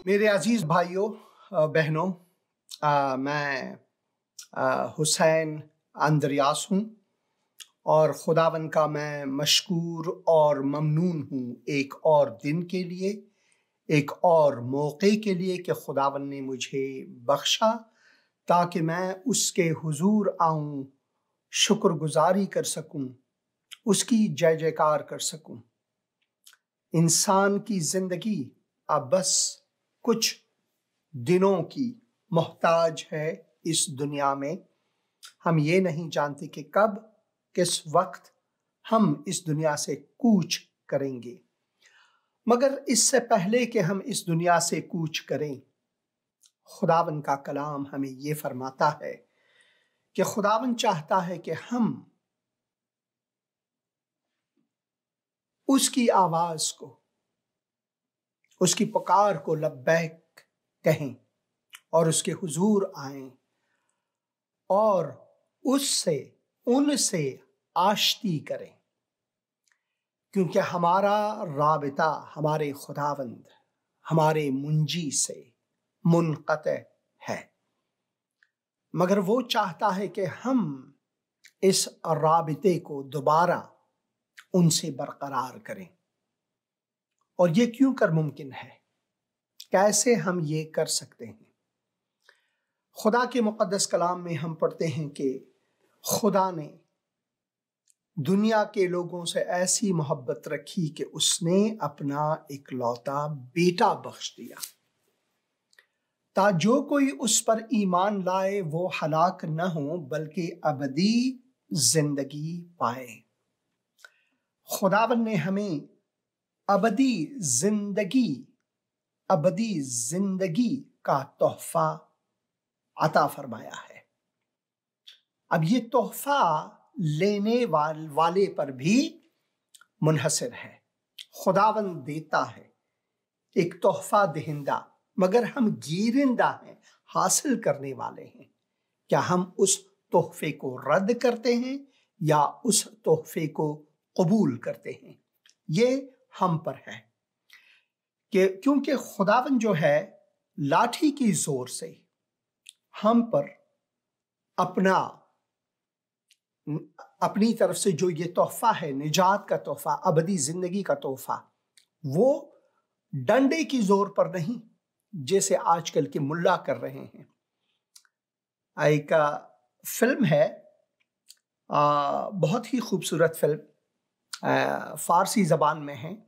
मेरे अजीज भाइयों, बहनों, मैं हुसैन अंद्रयास हूँ और खुदावन का मैं मशकूर और ममनून हूँ एक और दिन के लिए, एक और मौके के लिए कि खुदावन ने मुझे बख्शा ताकि मैं उसके हुजूर आऊँ, शुक्रगुजारी कर सकूँ, उसकी जय जयकार कर सकूँ। इंसान की जिंदगी अब बस कुछ दिनों की मोहताज है इस दुनिया में। हम ये नहीं जानते कि कब किस वक्त हम इस दुनिया से कूच करेंगे, मगर इससे पहले कि हम इस दुनिया से कूच करें, खुदावन का कलाम हमें ये फरमाता है कि खुदावन चाहता है कि हम उसकी आवाज को, उसकी पुकार को लब्बैक कहें और उसके हुजूर आएं और उनसे आश्ती करें, क्योंकि हमारा राबिता हमारे खुदावंद, हमारे मुंजी से मुनक़ते है। मगर वो चाहता है कि हम इस राबिते को दोबारा उनसे बरकरार करें। और ये क्यों कर मुमकिन है? कैसे हम ये कर सकते हैं? खुदा के मुक़द्दस कलाम में हम पढ़ते हैं कि खुदा ने दुनिया के लोगों से ऐसी मोहब्बत रखी कि उसने अपना इकलौता बेटा बख्श दिया, ताकि जो कोई उस पर ईमान लाए वो हलाक न हो बल्कि अबदी जिंदगी पाए। खुदावन ने हमें अबदी जिंदगी का तोहफा अता फरमाया है। अब ये तोहफा लेने वाले पर भी मुनहसर है। खुदावन देता है, एक तोहफा देहिंदा, मगर हम गिरिंदा हैं, हासिल करने वाले हैं। क्या हम उस तोहफे को रद्द करते हैं या उस तोहफे को कबूल करते हैं? ये हम पर है कि क्योंकि खुदावन जो है लाठी की जोर से हम पर अपनी तरफ से जो ये तोहफा है, निजात का तोहफा, अबदी जिंदगी का तोहफा, वो डंडे की जोर पर नहीं जैसे आजकल के मुल्ला कर रहे हैं। एक फिल्म है, बहुत ही खूबसूरत फिल्म, फारसी जबान में है,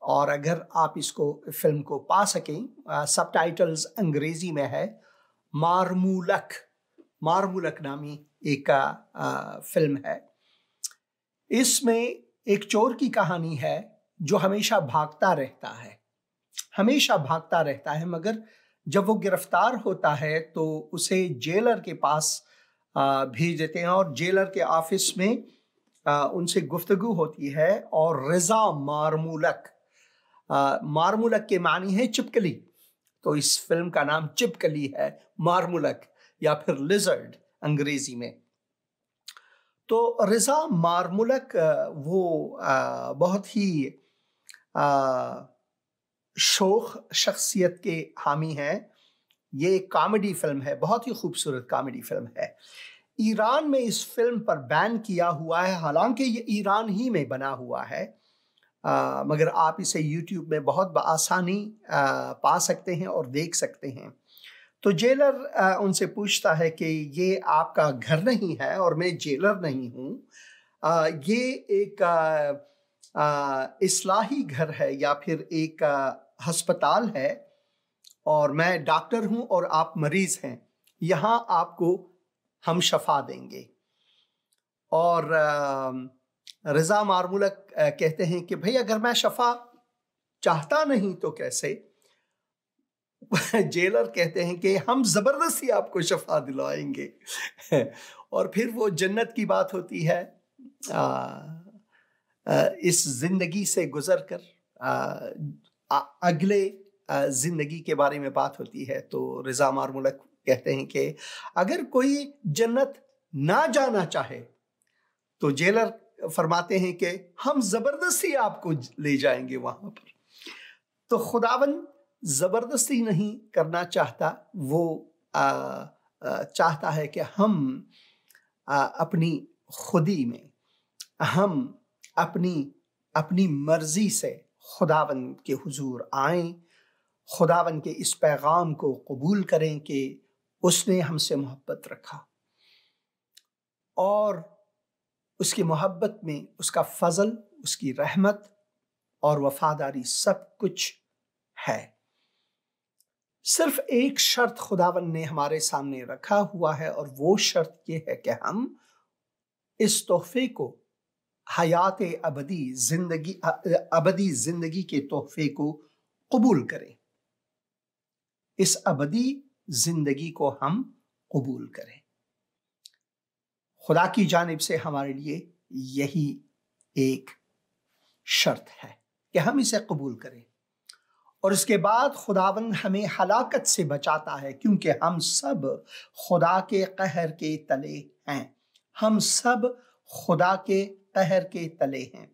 और अगर आप इसको फिल्म को पा सकें, सबटाइटल्स अंग्रेजी में है। मारमूलक नामी एक फिल्म है। इसमें एक चोर की कहानी है जो हमेशा भागता रहता है, मगर जब वो गिरफ्तार होता है तो उसे जेलर के पास भेज देते हैं और जेलर के ऑफिस में उनसे गुफ्तगू होती है। और रजा मारमूलक के मानी है चिपकली, तो इस फिल्म का नाम चिपकली है, मारमूलक या फिर लिजर्ड अंग्रेजी में। तो रजा मारमूलक वो बहुत ही शोख शख्सियत के हामी हैं। ये एक कॉमेडी फिल्म है, बहुत ही खूबसूरत कॉमेडी फिल्म है। ईरान में इस फिल्म पर बैन किया हुआ है, हालांकि ये ईरान ही में बना हुआ है, मगर आप इसे यूट्यूब में बहुत बआसानी पा सकते हैं और देख सकते हैं। तो जेलर उनसे पूछता है कि ये आपका घर नहीं है और मैं जेलर नहीं हूँ, ये एक इस्लाही घर है या फिर एक अस्पताल है, और मैं डॉक्टर हूँ और आप मरीज हैं, यहाँ आपको हम शफा देंगे। और रजा मारमूलक कहते हैं कि भाई अगर मैं शफा चाहता नहीं तो कैसे? जेलर कहते हैं कि हम जबरदस्ती आपको शफा दिलाएंगे। और फिर वो जन्नत की बात होती है, इस जिंदगी से गुजर कर अगले जिंदगी के बारे में बात होती है। तो रजा मारमूलक कहते हैं कि अगर कोई जन्नत ना जाना चाहे तो जेलर फरमाते हैं कि हम जबरदस्ती आपको ले जाएंगे वहां पर। तो खुदावन जबरदस्ती नहीं करना चाहता, वो चाहता है कि हम अपनी खुदी में, हम अपनी मर्जी से खुदावंद के हुजूर आएं, खुदावंद के इस पैगाम को कबूल करें कि उसने हमसे मोहब्बत रखा और उसकी मोहब्बत में उसका फजल, उसकी रहमत और वफादारी सब कुछ है। सिर्फ एक शर्त खुदावन ने हमारे सामने रखा हुआ है और वो शर्त ये है कि हम इस तोहफे को, हयात अबदी जिंदगी के तोहफे को कबूल करें। इस अबदी जिंदगी को हम कबूल करें। खुदा की जानिब से हमारे लिए यही एक शर्त है कि हम इसे कबूल करें। और इसके बाद खुदावंद हमें हलाकत से बचाता है, क्योंकि हम सब खुदा के कहर के तले हैं। हम सब खुदा के कहर के तले हैं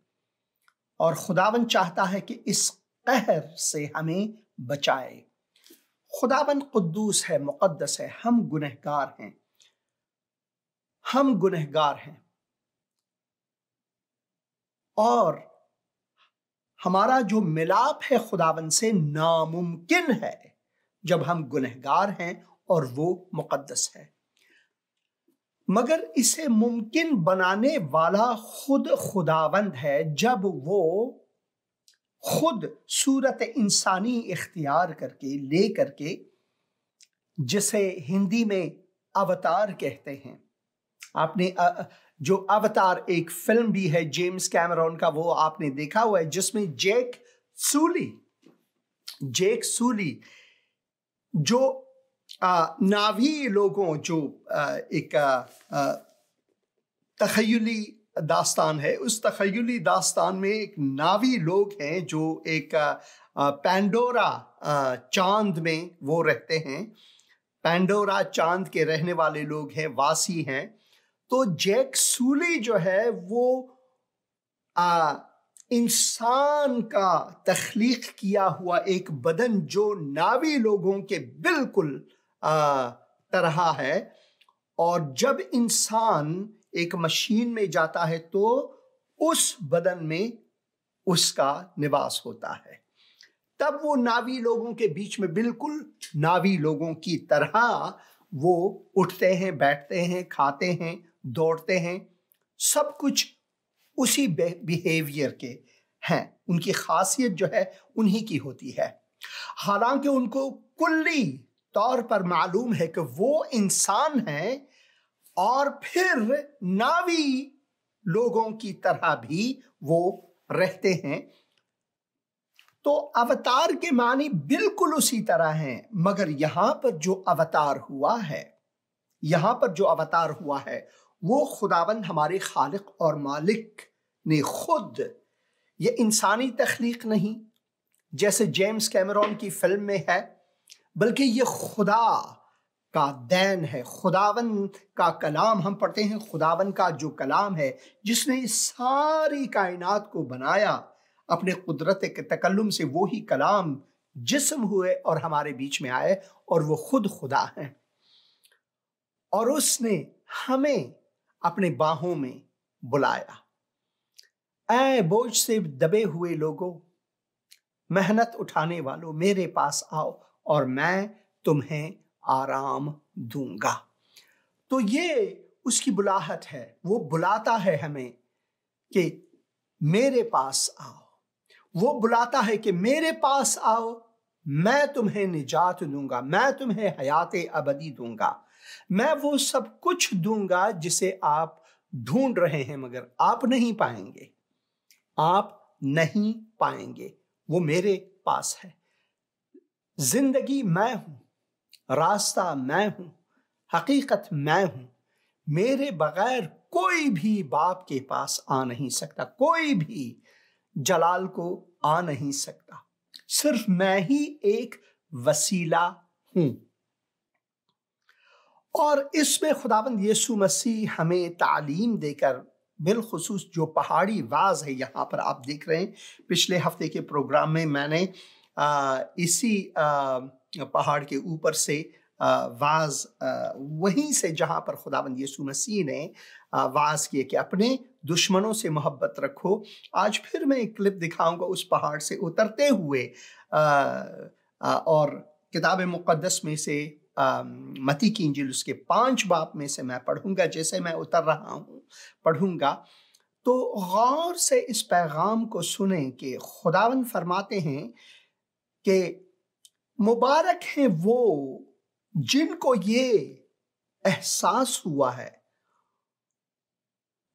और खुदावंद चाहता है कि इस कहर से हमें बचाए। खुदावंद कुद्दूस है, मुक़द्दस है, हम गुनहगार हैं, हम गुनहगार हैं और हमारा जो मिलाप है खुदावंद से नामुमकिन है जब हम गुनहगार हैं और वो मुक़द्दस है। मगर इसे मुमकिन बनाने वाला खुद खुदावंद है, जब वो खुद सूरत इंसानी इख्तियार करके ले करके, जिसे हिंदी में अवतार कहते हैं। आपने जो अवतार एक फिल्म भी है जेम्स कैमरॉन का, वो आपने देखा हुआ है, जिसमें जेक सूली जो नावी लोगों, जो एक तखयली दास्तान है, उस तखयली दास्तान में एक नावी लोग हैं जो एक पैंडोरा चांद में वो रहते हैं। पैंडोरा चांद के रहने वाले लोग हैं, वासी हैं। तो जैक सूली जो है वो इंसान का तख्लीक किया हुआ एक बदन जो नावी लोगों के बिल्कुल तरह है, और जब इंसान एक मशीन में जाता है तो उस बदन में उसका निवास होता है। तब वो नावी लोगों के बीच में बिल्कुल नावी लोगों की तरह वो उठते हैं, बैठते हैं, खाते हैं, दौड़ते हैं, सब कुछ उसी बिहेवियर के हैं। उनकी खासियत जो है उन्हीं की होती है। हालांकि उनको कुल्ली तौर पर मालूम है कि वो इंसान हैं और फिर नावी लोगों की तरह भी वो रहते हैं। तो अवतार के मानी बिल्कुल उसी तरह हैं, मगर यहां पर जो अवतार हुआ है वो खुदावंद हमारे खालिक और मालिक ने खुद, ये इंसानी तख्लीक नहीं जैसे जेम्स कैमरॉन की फिल्म में है, बल्कि ये खुदा का देन है। खुदावंद का कलाम हम पढ़ते हैं, खुदावंद का जो कलाम है जिसने इस सारी कायनात को बनाया अपने कुदरत के तकल्लुम से, वो ही कलाम जिस्म हुए और हमारे बीच में आए, और वो खुद खुदा हैं। और उसने हमें अपने बाहों में बुलाया। ऐ बोझ से दबे हुए लोगों, मेहनत उठाने वालों, मेरे पास आओ और मैं तुम्हें आराम दूंगा। तो ये उसकी बुलाहट है, वो बुलाता है हमें कि मेरे पास आओ। वो बुलाता है कि मेरे पास आओ, मैं तुम्हें निजात दूंगा, मैं तुम्हें हयात अबदी दूंगा, मैं वो सब कुछ दूंगा जिसे आप ढूंढ रहे हैं मगर आप नहीं पाएंगे, आप नहीं पाएंगे। वो मेरे पास है। जिंदगी मैं हूं, रास्ता मैं हूं, हकीकत मैं हूं। मेरे बगैर कोई भी बाप के पास आ नहीं सकता, कोई भी जलाल को आ नहीं सकता। सिर्फ मैं ही एक वसीला हूं। और इसमें खुदावंद यीशु मसीह हमें तालीम देकर, बिलखुसूस जो पहाड़ी वाज है, यहां पर आप देख रहे हैं, पिछले हफ्ते के प्रोग्राम में मैंने इसी पहाड़ के ऊपर से वाज वहीं से जहाँ पर खुदावंद यीशु मसीह ने वाज किए कि अपने दुश्मनों से मोहब्बत रखो। आज फिर मैं एक क्लिप दिखाऊंगा उस पहाड़ से उतरते हुए और किताब मुक़द्दस में से मत्ती की इंजील उसके 5 बाब में से मैं पढ़ूंगा। जैसे मैं उतर रहा हूँ पढ़ूंगा तो गौर से इस पैगाम को सुने कि खुदावंद फरमाते हैं कि मुबारक हैं वो जिनको ये एहसास हुआ है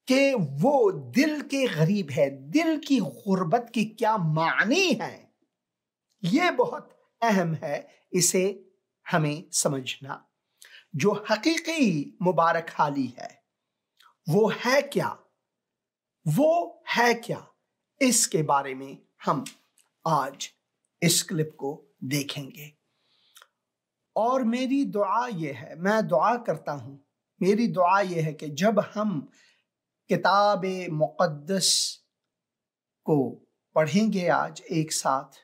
कि वो दिल के गरीब है, दिल की गुर्बत की क्या मानी है। ये बहुत अहम है, इसे हमें समझना। जो हकीकी मुबारक हाली है वो है क्या, वो है क्या, इसके बारे में हम आज इस क्लिप को देखेंगे। और मेरी दुआ ये है, मैं दुआ करता हूं, मेरी दुआ ये है कि जब हम किताब मुक़द्दस को पढ़ेंगे आज एक साथ,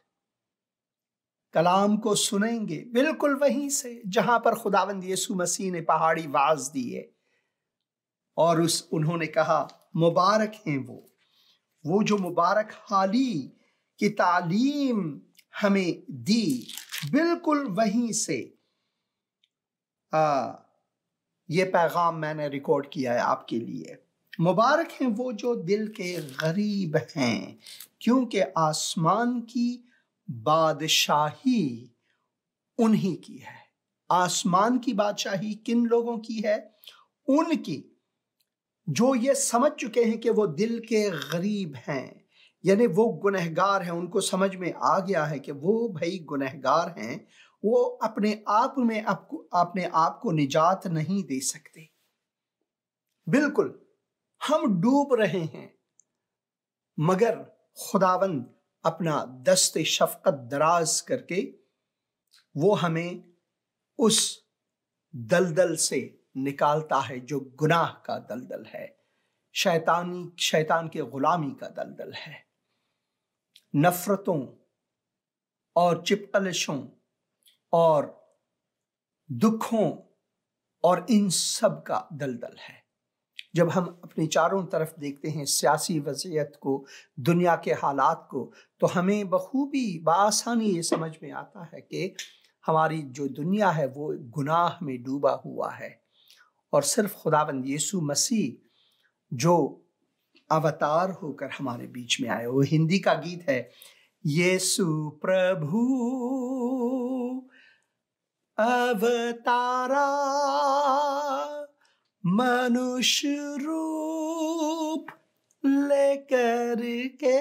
कलाम को सुनेंगे बिल्कुल वहीं से जहां पर खुदावंद यीशु मसीह ने पहाड़ी वाज दिए और उन्होंने कहा मुबारक हैं वो जो मुबारक हाली की तालीम हमें दी, बिल्कुल वहीं से ये पैगाम मैंने रिकॉर्ड किया है आपके लिए। मुबारक हैं वो जो दिल के गरीब हैं, क्योंकि आसमान की बादशाही उन्हीं की है। आसमान की बादशाही किन लोगों की है? उनकी जो ये समझ चुके हैं कि वो दिल के गरीब हैं, यानी वो गुनहगार हैं। उनको समझ में आ गया है कि वो भाई गुनहगार हैं, वो अपने आप में अपने आप को निजात नहीं दे सकते। बिल्कुल हम डूब रहे हैं, मगर खुदावंद अपना दस्ते शफकत दराज करके वो हमें उस दलदल से निकालता है जो गुनाह का दलदल है, शैतान के गुलामी का दलदल है, नफरतों और चिपकलिशों और दुखों और इन सब का दलदल है। जब हम अपनी चारों तरफ देखते हैं सियासी वज़ीयत को, दुनिया के हालात को, तो हमें बखूबी बआसानी ये समझ में आता है कि हमारी जो दुनिया है वो गुनाह में डूबा हुआ है और सिर्फ खुदावंद यीशु मसीह जो अवतार होकर हमारे बीच में आए। वो हिंदी का गीत है, यीशु प्रभु अवतारा मनुष्य रूप लेकर के।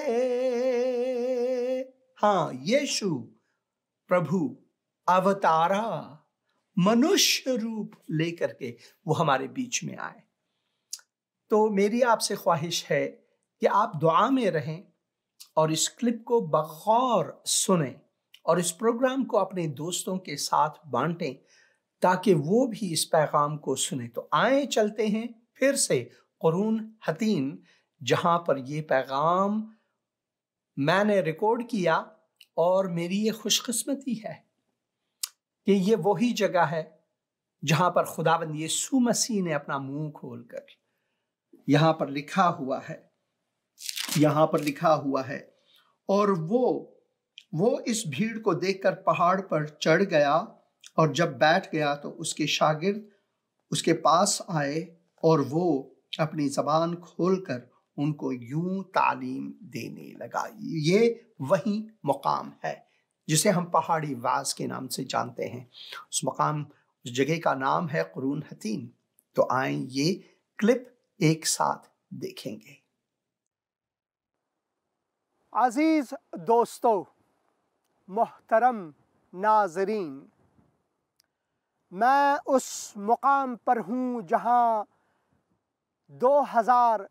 हाँ, यीशु प्रभु अवतारा मनुष्य रूप लेकर के वो हमारे बीच में आए। तो मेरी आपसे ख्वाहिश है कि आप दुआ में रहें और इस क्लिप को बगौर सुनें और इस प्रोग्राम को अपने दोस्तों के साथ बांटें ताकि वो भी इस पैगाम को सुने। तो आए चलते हैं फिर से कुरान हतीन, जहां पर ये पैगाम मैंने रिकॉर्ड किया और मेरी ये खुशकिस्मती है कि ये वही जगह है जहां पर खुदावंद यीशु मसीह ने अपना मुंह खोलकर यहां पर लिखा हुआ है और वो इस भीड़ को देखकर पहाड़ पर चढ़ गया और जब बैठ गया तो उसके शागिर्द उसके पास आए और वो अपनी जबान खोलकर उनको यूं तालीम देने लगा। ये वही मुकाम है जिसे हम पहाड़ी वाज के नाम से जानते हैं। उस जगह का नाम है कुरान हतीन। तो आए ये क्लिप एक साथ देखेंगे। अजीज दोस्तों, मोहतरम नाजरीन, मैं उस मुकाम पर हूँ जहाँ 2000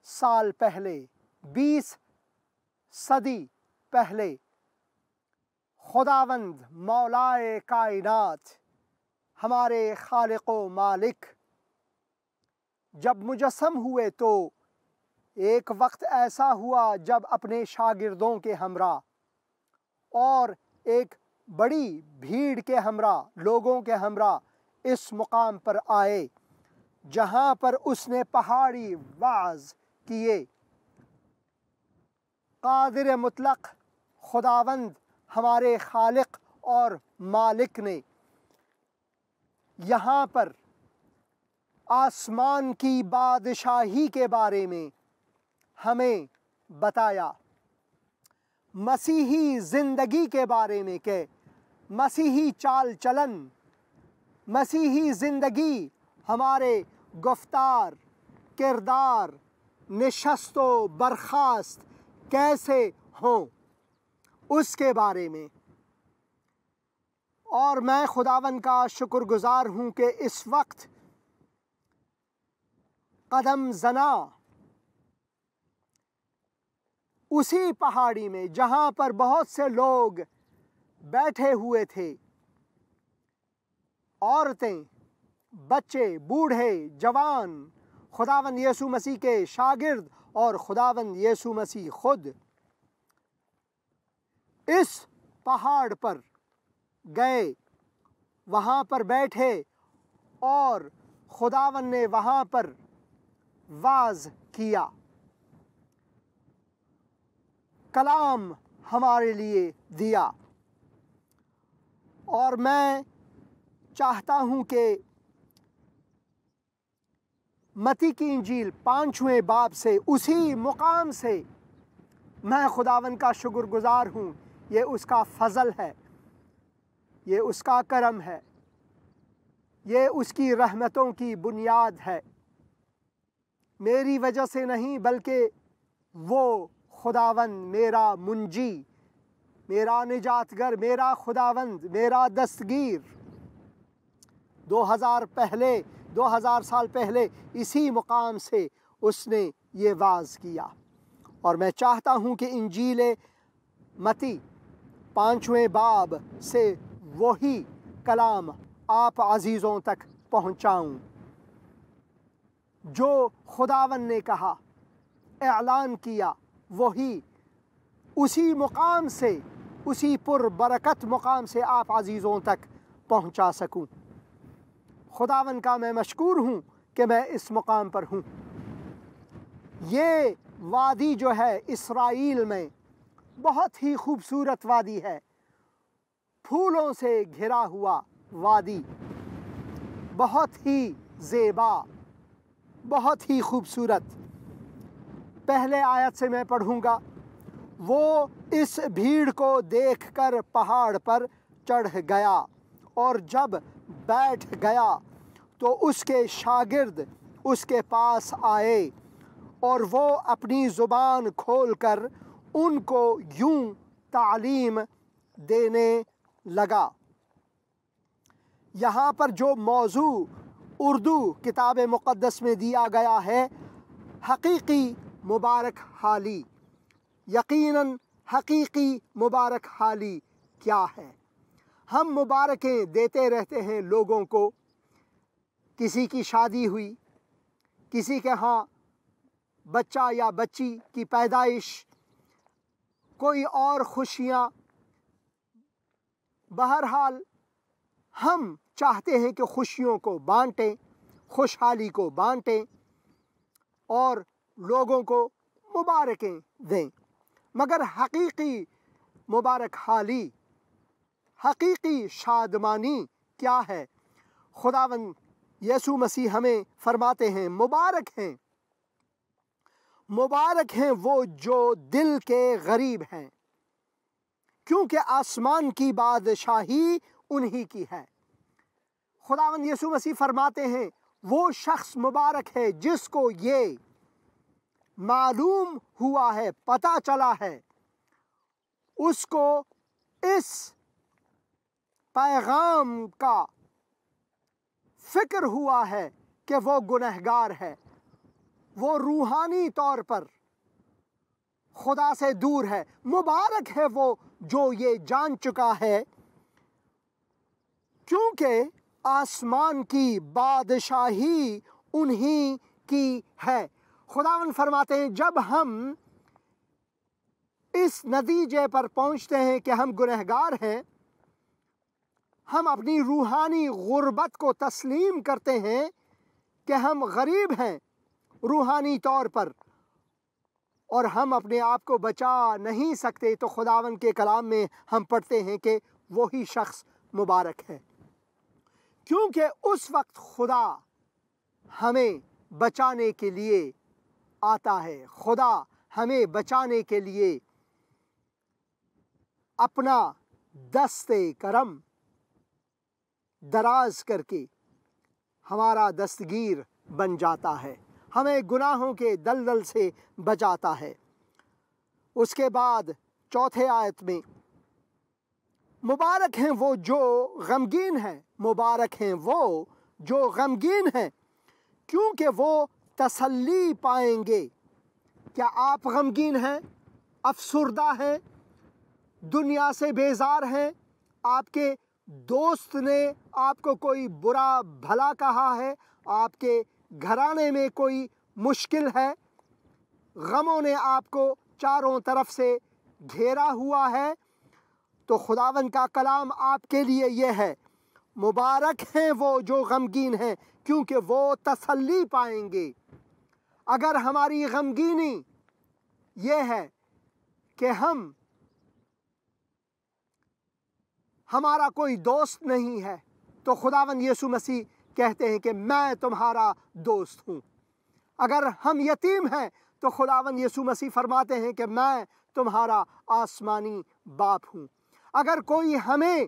साल पहले, 20 सदी पहले खुदावंद मौलाए कायनात, हमारे खालिक व मालिक जब मुजस्सम हुए तो एक वक्त ऐसा हुआ जब अपने शागिर्दों के हमरा और एक बड़ी भीड़ के हमरा, लोगों के हमरा इस मुकाम पर आए जहाँ पर उसने पहाड़ी वाज किए। कादिर मुतलक खुदावंद हमारे खालिक और मालिक ने यहाँ पर आसमान की बादशाही के बारे में हमें बताया, मसीही ज़िंदगी के बारे में के मसीही चाल चलन, मसीही ज़िंदगी हमारे गुफ्तार, किरदार, निशस्तो बर्खास्त कैसे हों उसके बारे में। और मैं खुदावन का शुक्रगुजार हूँ कि इस वक्त कदम जना उसी पहाड़ी में जहाँ पर बहुत से लोग बैठे हुए थे, औरतें, बच्चे, बूढ़े, जवान, खुदावंद यीशु मसीह के शागिर्द और खुदावंद यीशु मसीह खुद इस पहाड़ पर गए, वहाँ पर बैठे और खुदावंद ने वहाँ पर वाज किया, कलाम हमारे लिए दिया। और मैं चाहता हूँ कि मत्ती की इंजील 5वें बाब से, उसी मुकाम से मैं खुदावन का शुक्रगुजार हूँ। ये उसका फजल है, ये उसका करम है, ये उसकी रहमतों की बुनियाद है। मेरी वजह से नहीं बल्कि वो खुदावंद मेरा मुंजी, मेरा निजातगर, मेरा खुदावंद, मेरा दस्तगीर 2000 साल पहले इसी मुकाम से उसने ये वाज किया। और मैं चाहता हूँ कि इंजील मत्ती 5वें बाब से वही कलाम आप अजीज़ों तक पहुँचाऊँ जो खुदावन ने कहा, ऐलान किया, वही उसी मुकाम से, उसी पुरबरकत मुकाम से आप अजीज़ों तक पहुँचा सकूँ। खुदावन का मैं मशकूर हूँ कि मैं इस मुकाम पर हूँ। ये वादी जो है इसराइल में बहुत ही खूबसूरत वादी है, फूलों से घिरा हुआ वादी, बहुत ही ज़ेबा, बहुत ही खूबसूरत। पहले आयत से मैं पढ़ूँगा। वो इस भीड़ को देखकर पहाड़ पर चढ़ गया और जब बैठ गया तो उसके शागिर्द उसके पास आए और वो अपनी ज़ुबान खोलकर उनको यूं तालीम देने लगा। यहाँ पर जो मौजू उर्दू किताब मुक़द्दस में दिया गया है, हकीकी मुबारक हाली, यकीनन हकीकी मुबारक हाली क्या है? हम मुबारकें देते रहते हैं लोगों को। किसी की शादी हुई, किसी के यहाँ बच्चा या बच्ची की पैदाइश, कोई और खुशियाँ, बहरहाल हम चाहते हैं कि खुशियों को बांटें, खुशहाली को बांटें और लोगों को मुबारकें दें। मगर हकीकी मुबारक हाली, हकीकी शादमानी क्या है? खुदावंद यीशु मसीह हमें फरमाते हैं, मुबारक हैं वो जो दिल के गरीब हैं, क्योंकि आसमान की बादशाही उन्हीं की है। खुदावंद यीशु मसीह फरमाते हैं, वो शख्स मुबारक है जिसको ये मालूम हुआ है, पता चला है, उसको इस पैगाम का फिक्र हुआ है कि वो गुनहगार है, वो रूहानी तौर पर खुदा से दूर है। मुबारक है वो जो ये जान चुका है, क्योंकि आसमान की बादशाही उन्हीं की है। खुदावन फरमाते हैं, जब हम इस नतीजे पर पहुंचते हैं कि हम गुनहगार हैं, हम अपनी रूहानी गुर्बत को तस्लीम करते हैं कि हम गरीब हैं रूहानी तौर पर और हम अपने आप को बचा नहीं सकते, तो खुदावन के कलाम में हम पढ़ते हैं कि वही शख्स मुबारक है, क्योंकि उस वक्त खुदा हमें बचाने के लिए आता है। खुदा हमें बचाने के लिए अपना दस्ते करम दराज करके हमारा दस्तगीर बन जाता है, हमें गुनाहों के दलदल से बचाता है। उसके बाद चौथे आयत में, मुबारक हैं वो जो गमगीन हैं, मुबारक हैं वो जो गमगीन हैं, क्योंकि वो तसल्ली पाएंगे। क्या आप गमगीन हैं, अफसुर्दा हैं, दुनिया से बेजार हैं, आपके दोस्त ने आपको कोई बुरा भला कहा है, आपके घराने में कोई मुश्किल है, गमों ने आपको चारों तरफ से घेरा हुआ है, तो खुदावन का कलाम आपके लिए यह है, मुबारक हैं वो जो गमगीन हैं, क्योंकि वो तसल्ली पाएंगे। अगर हमारी गमगीनी ये है कि हमारा कोई दोस्त नहीं है, तो खुदावन यीशु मसीह कहते हैं कि मैं तुम्हारा दोस्त हूँ। अगर हम यतीम हैं तो खुदावन यीशु मसीह फरमाते हैं कि मैं तुम्हारा आसमानी बाप हूँ। अगर कोई हमें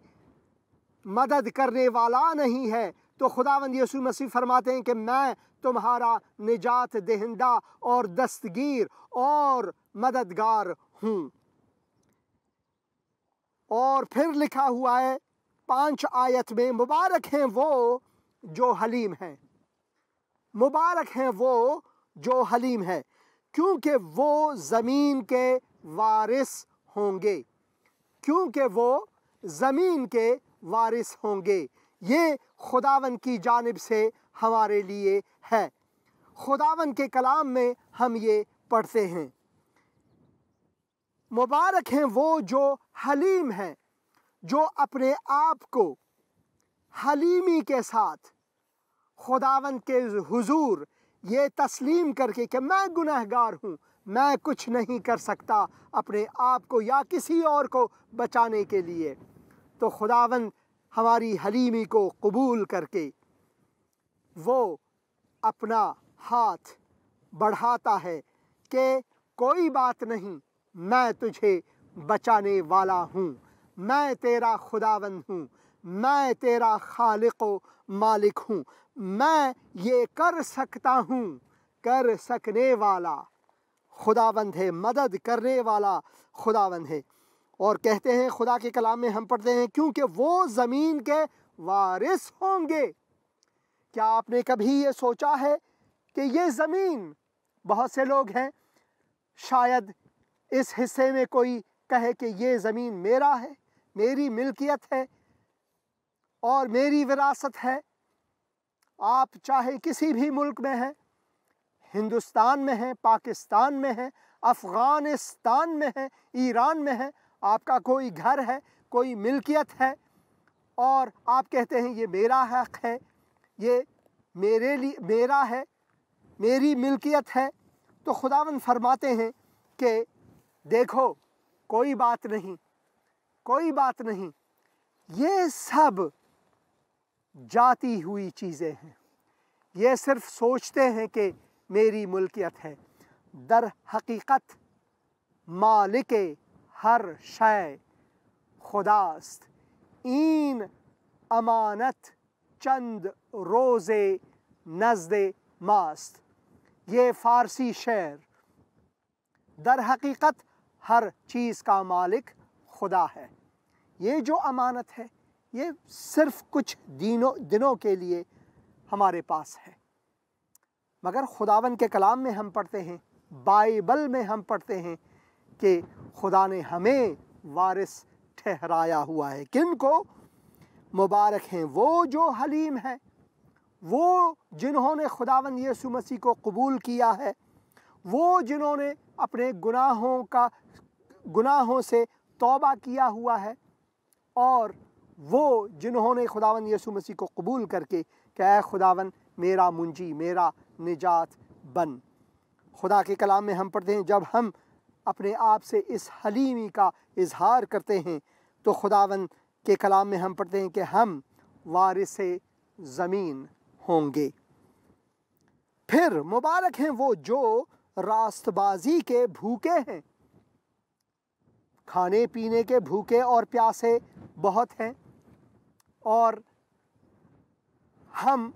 मदद करने वाला नहीं है तो खुदावन यीशु मसीह फरमाते हैं कि मैं तुम्हारा निजात दहिंदा और दस्तगीर और मददगार हूँ। और फिर लिखा हुआ है 5 आयत में, मुबारक हैं वो जो हलीम हैं, मुबारक हैं वो जो हलीम है, क्योंकि वो ज़मीन के वारिस होंगे, क्योंकि वो ज़मीन के वारिस होंगे। ये खुदावन की जानिब से हमारे लिए है। खुदावन के कलाम में हम ये पढ़ते हैं, मुबारक हैं वो जो हलीम हैं, जो अपने आप को हलीमी के साथ खुदावन के हुजूर ये तस्लीम करके कि मैं गुनहगार हूँ, मैं कुछ नहीं कर सकता अपने आप को या किसी और को बचाने के लिए, तो खुदावन हमारी हलीमी को कबूल करके वो अपना हाथ बढ़ाता है कि कोई बात नहीं, मैं तुझे बचाने वाला हूँ, मैं तेरा खुदावंद हूँ, मैं तेरा खालिक व मालिक हूँ, मैं ये कर सकता हूँ। कर सकने वाला खुदावंद है, मदद करने वाला खुदावंद है। और कहते हैं खुदा के कलाम में हम पढ़ते हैं, क्योंकि वो ज़मीन के वारिस होंगे। क्या आपने कभी ये सोचा है कि ये ज़मीन, बहुत से लोग हैं, शायद इस हिस्से में कोई कहे कि ये ज़मीन मेरा है, मेरी मिल्कियत है और मेरी विरासत है। आप चाहे किसी भी मुल्क में हैं, हिंदुस्तान में हैं, पाकिस्तान में हैं, अफ़गानिस्तान में हैं, ईरान में हैं, आपका कोई घर है, कोई मिल्कियत है और आप कहते हैं ये मेरा हक़ है, ये मेरे लिए मेरा है, मेरी मिल्कियत है, तो खुदावंद फरमाते हैं कि देखो कोई बात नहीं, कोई बात नहीं, ये सब जाती हुई चीज़ें हैं, ये सिर्फ सोचते हैं कि मेरी मुल्कियत है। दर हकीकत मालिक हर शय खुदास्त, इन अमानत चंद रोज़े नज़्दे मास्त। ये फ़ारसी शेर, दर हकीकत हर चीज़ का मालिक खुदा है। ये जो अमानत है ये सिर्फ कुछ दिनों के लिए हमारे पास है, मगर खुदावन के कलाम में हम पढ़ते हैं, बाइबल में हम पढ़ते हैं कि खुदा ने हमें वारिस ठहराया हुआ है। किनको? मुबारक हैं वो जो हलीम हैं, वो जिन्होंने खुदावन यीशु मसीह को कबूल किया है, वो जिन्होंने अपने गुनाहों से तौबा किया हुआ है, और वो जिन्होंने खुदावन यीशु मसीह को कबूल करके कि ऐ खुदावन मेरा मुंजी, मेरा निजात बन। खुदा के कलाम में हम पढ़ते हैं, जब हम अपने आप से इस हलीमी का इजहार करते हैं तो खुदावन के कलाम में हम पढ़ते हैं कि हम वारिसे ज़मीन होंगे। फिर मुबारक हैं वो जो रास्तबाजी के भूखे हैं। खाने पीने के भूखे और प्यासे बहुत हैं, और हम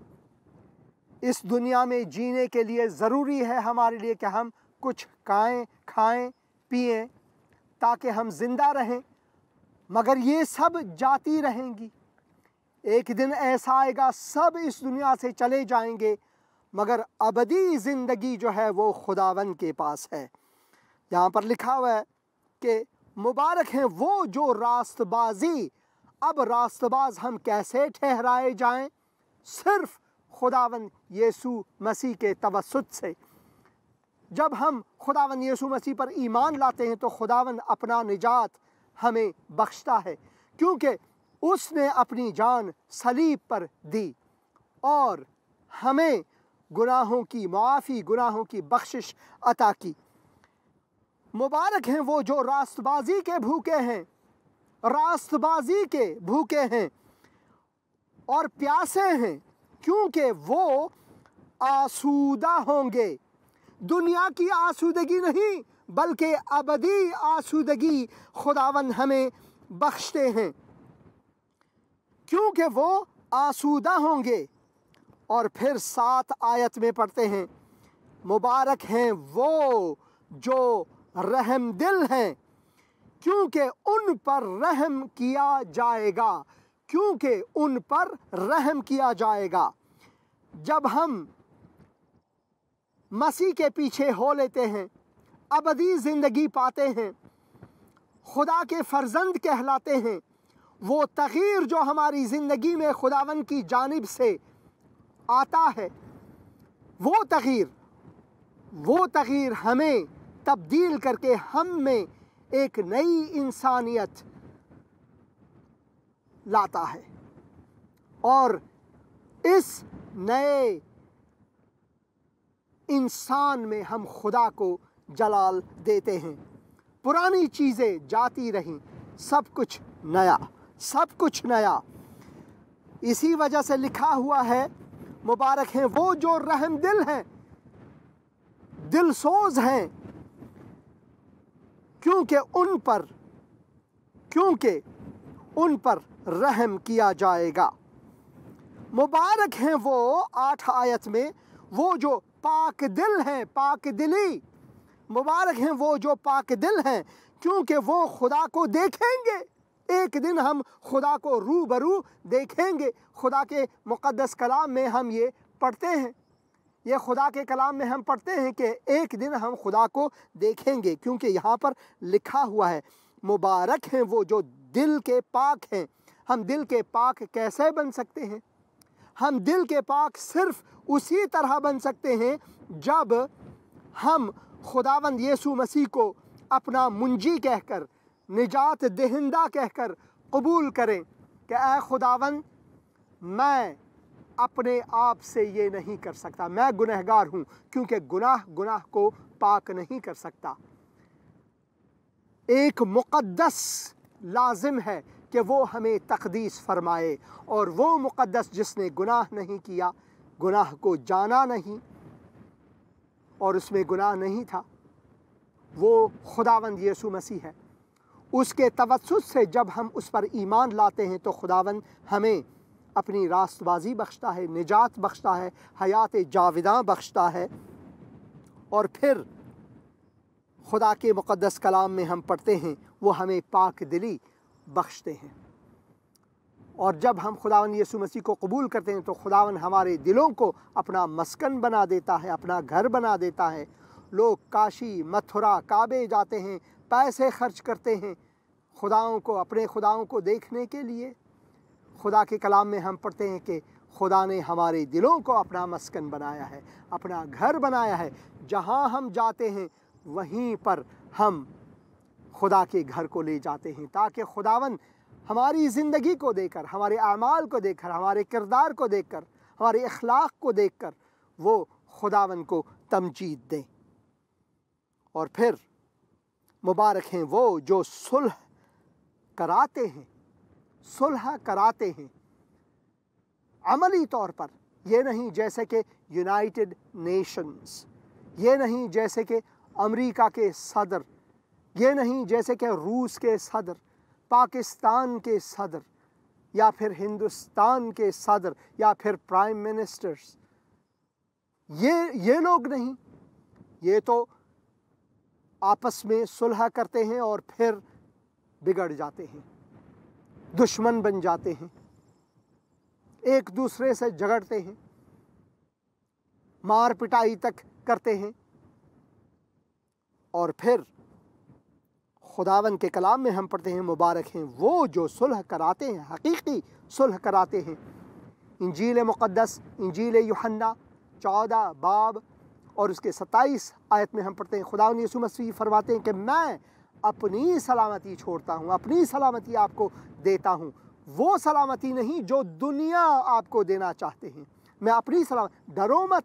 इस दुनिया में जीने के लिए ज़रूरी है हमारे लिए कि हम कुछ खाएं पिएं ताकि हम ज़िंदा रहें। मगर ये सब जाती रहेंगी। एक दिन ऐसा आएगा सब इस दुनिया से चले जाएंगे, मगर अबदी ज़िंदगी जो है वो खुदावन के पास है। यहाँ पर लिखा हुआ है कि मुबारक हैं वो जो रास्तबाजी। अब रास्तबाज हम कैसे ठहराए जाएं? सिर्फ खुदावन यीशु मसीह के तवस्सुत से। जब हम खुदावन यीशु मसीह पर ईमान लाते हैं तो खुदावन अपना निजात हमें बख्शता है, क्योंकि उसने अपनी जान सलीब पर दी और हमें गुनाहों की माफ़ी, गुनाहों की बख्शिश अता की। मुबारक हैं वो जो रास्तबाजी के भूखे हैं, रास्तबाजी के भूखे हैं और प्यासे हैं, क्योंकि वो आसूदा होंगे। दुनिया की आसूदगी नहीं, बल्कि अबदी आसूदगी खुदावन हमें बख्शते हैं, क्योंकि वो आसूदा होंगे। और फिर 7 आयत में पढ़ते हैं, मुबारक हैं वो जो रहम दिल हैं, क्योंकि उन पर रहम किया जाएगा, क्योंकि उन पर रहम किया जाएगा। जब हम मसीह के पीछे हो लेते हैं, अबदी ज़िंदगी पाते हैं, खुदा के फर्जंद कहलाते हैं, वो तग़यीर जो हमारी ज़िंदगी में खुदावन की जानिब से आता है, वो तग़यीर हमें तब्दील करके हम में एक नई इंसानियत लाता है, और इस नए इंसान में हम खुदा को जलाल देते हैं। पुरानी चीज़ें जाती रहीं, सब कुछ नया, सब कुछ नया। इसी वजह से लिखा हुआ है, मुबारक हैं वो जो रहम दिल हैं, दिलसोज हैं, क्योंकि उन पर रहम किया जाएगा। मुबारक हैं वो 8 आयत में वो जो पाक दिल हैं, पाक दिली। मुबारक हैं वो जो पाक दिल हैं, क्योंकि वो खुदा को देखेंगे। एक दिन हम खुदा को रूबरू देखेंगे। खुदा के मुक़द्दस कलाम में हम ये पढ़ते हैं, ये खुदा के कलाम में हम पढ़ते हैं कि एक दिन हम खुदा को देखेंगे, क्योंकि यहाँ पर लिखा हुआ है, मुबारक हैं वो जो दिल के पाक हैं। हम दिल के पाक कैसे बन सकते हैं? हम दिल के पाक सिर्फ उसी तरह बन सकते हैं जब हम खुदावंद यीशु मसीह को अपना मुंजी कहकर, निजात दहिंदा कहकर कबूल करें कि ऐ खुदावंद, मैं अपने आप से ये नहीं कर सकता, मैं गुनहगार हूँ, क्योंकि गुनाह को पाक नहीं कर सकता। एक मुक़द्दस लाजिम है कि वो हमें तक़दीस फरमाए, और वो मुक़द्दस जिसने गुनाह नहीं किया, गुनाह को जाना नहीं और उसमें गुनाह नहीं था, वो खुदावंद यीशु मसीह है। उसके तवस्सुत से जब हम उस पर ईमान लाते हैं तो खुदावंद हमें अपनी रास्तबाजी बख्शता है, निजात बख्शता है, हयात जाविदा बख्शता है। और फिर खुदा के मुक़द्दस कलाम में हम पढ़ते हैं, वो हमें पाक दिली बख्शते हैं। और जब हम खुदावन यीशु मसीह को कबूल करते हैं तो खुदावन हमारे दिलों को अपना मस्कन बना देता है, अपना घर बना देता है। लोग काशी, मथुरा, काबे जाते हैं, पैसे खर्च करते हैं खुदाओं को, अपने खुदाओं को देखने के लिए। खुदा के कलाम में हम पढ़ते हैं कि खुदा ने हमारे दिलों को अपना मस्कन बनाया है, अपना घर बनाया है। जहाँ हम जाते हैं वहीं पर हम खुदा के घर को ले जाते हैं, ताकि खुदावन हमारी ज़िंदगी को देखकर, हमारे आमाल को देखकर, हमारे किरदार को देखकर, हमारे अखलाक को देखकर वो खुदावन को तमजीद दें। और फिर मुबारक हैं वो जो सुलह कराते हैं, सुलह कराते हैं अमली तौर पर। ये नहीं जैसे कि यूनाइटेड नेशंस, ये नहीं जैसे कि अमेरिका के सदर, ये नहीं जैसे कि रूस के सदर, पाकिस्तान के सदर, या फिर हिंदुस्तान के सदर, या फिर प्राइम मिनिस्टर्स। ये लोग नहीं, ये तो आपस में सुलह करते हैं और फिर बिगड़ जाते हैं, दुश्मन बन जाते हैं, एक दूसरे से झगड़ते हैं, मार पिटाई तक करते हैं। और फिर खुदावन के कलाम में हम पढ़ते हैं, मुबारक हैं वो जो सुलह कराते हैं, हकीकी सुलह कराते हैं। इंजील मुक़द्दस, इंजील यूहन्ना 14 बाब और उसके 27 आयत में हम पढ़ते हैं, खुदावन यीशु मसीह फरमाते हैं कि मैं अपनी सलामती छोड़ता हूँ, अपनी सलामती आपको देता हूँ, वो सलामती नहीं जो दुनिया आपको देना चाहते हैं। मैं अपनी सलामती, डरो मत,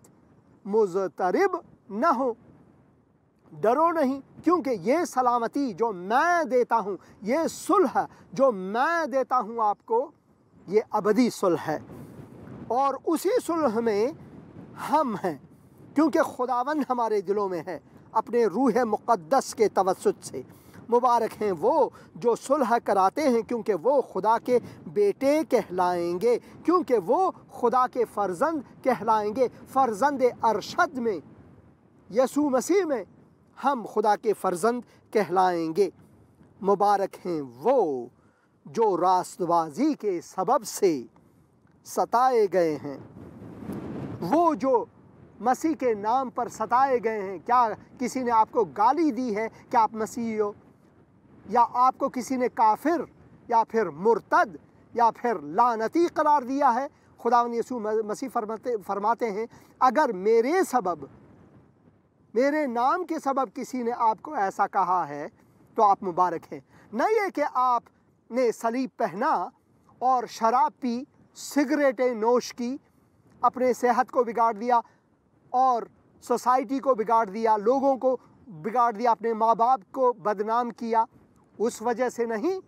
मुज़तरिब न हो, डरो नहीं, क्योंकि ये सलामती जो मैं देता हूँ, ये सुलह जो मैं देता हूँ आपको, ये अबदी सुलह है। और उसी सुलह में हम हैं, क्योंकि खुदावन हमारे दिलों में है अपने रूह मुक़द्दस के तवस्सुत से। मुबारक हैं वो जो सुलह कराते हैं, क्योंकि वो खुदा के बेटे कहलाएंगे, क्योंकि वो खुदा के फ़र्जंद कहलाएंगे। फ़र्जंद अरशद में, यसू मसीह में हम खुदा के फ़र्जंद कहलाएंगे। मुबारक हैं वो जो रास्तबाजी के सबब से सताए गए हैं, वो जो मसीह के नाम पर सताए गए हैं। क्या किसी ने आपको गाली दी है कि आप मसीही हो, या आपको किसी ने काफिर या फिर मुर्तद या फिर लानती करार दिया है? खुदावंद यीशु मसीह फरमाते हैं, अगर मेरे सबब, मेरे नाम के सबब किसी ने आपको ऐसा कहा है तो आप मुबारक हैं। नहीं है कि आपने सलीब पहना और शराब पी, सिगरेटें नोश की, अपने सेहत को बिगाड़ दिया और सोसाइटी को बिगाड़ दिया, लोगों को बिगाड़ दिया, अपने माँ बाप को बदनाम किया। उस वजह से नहीं,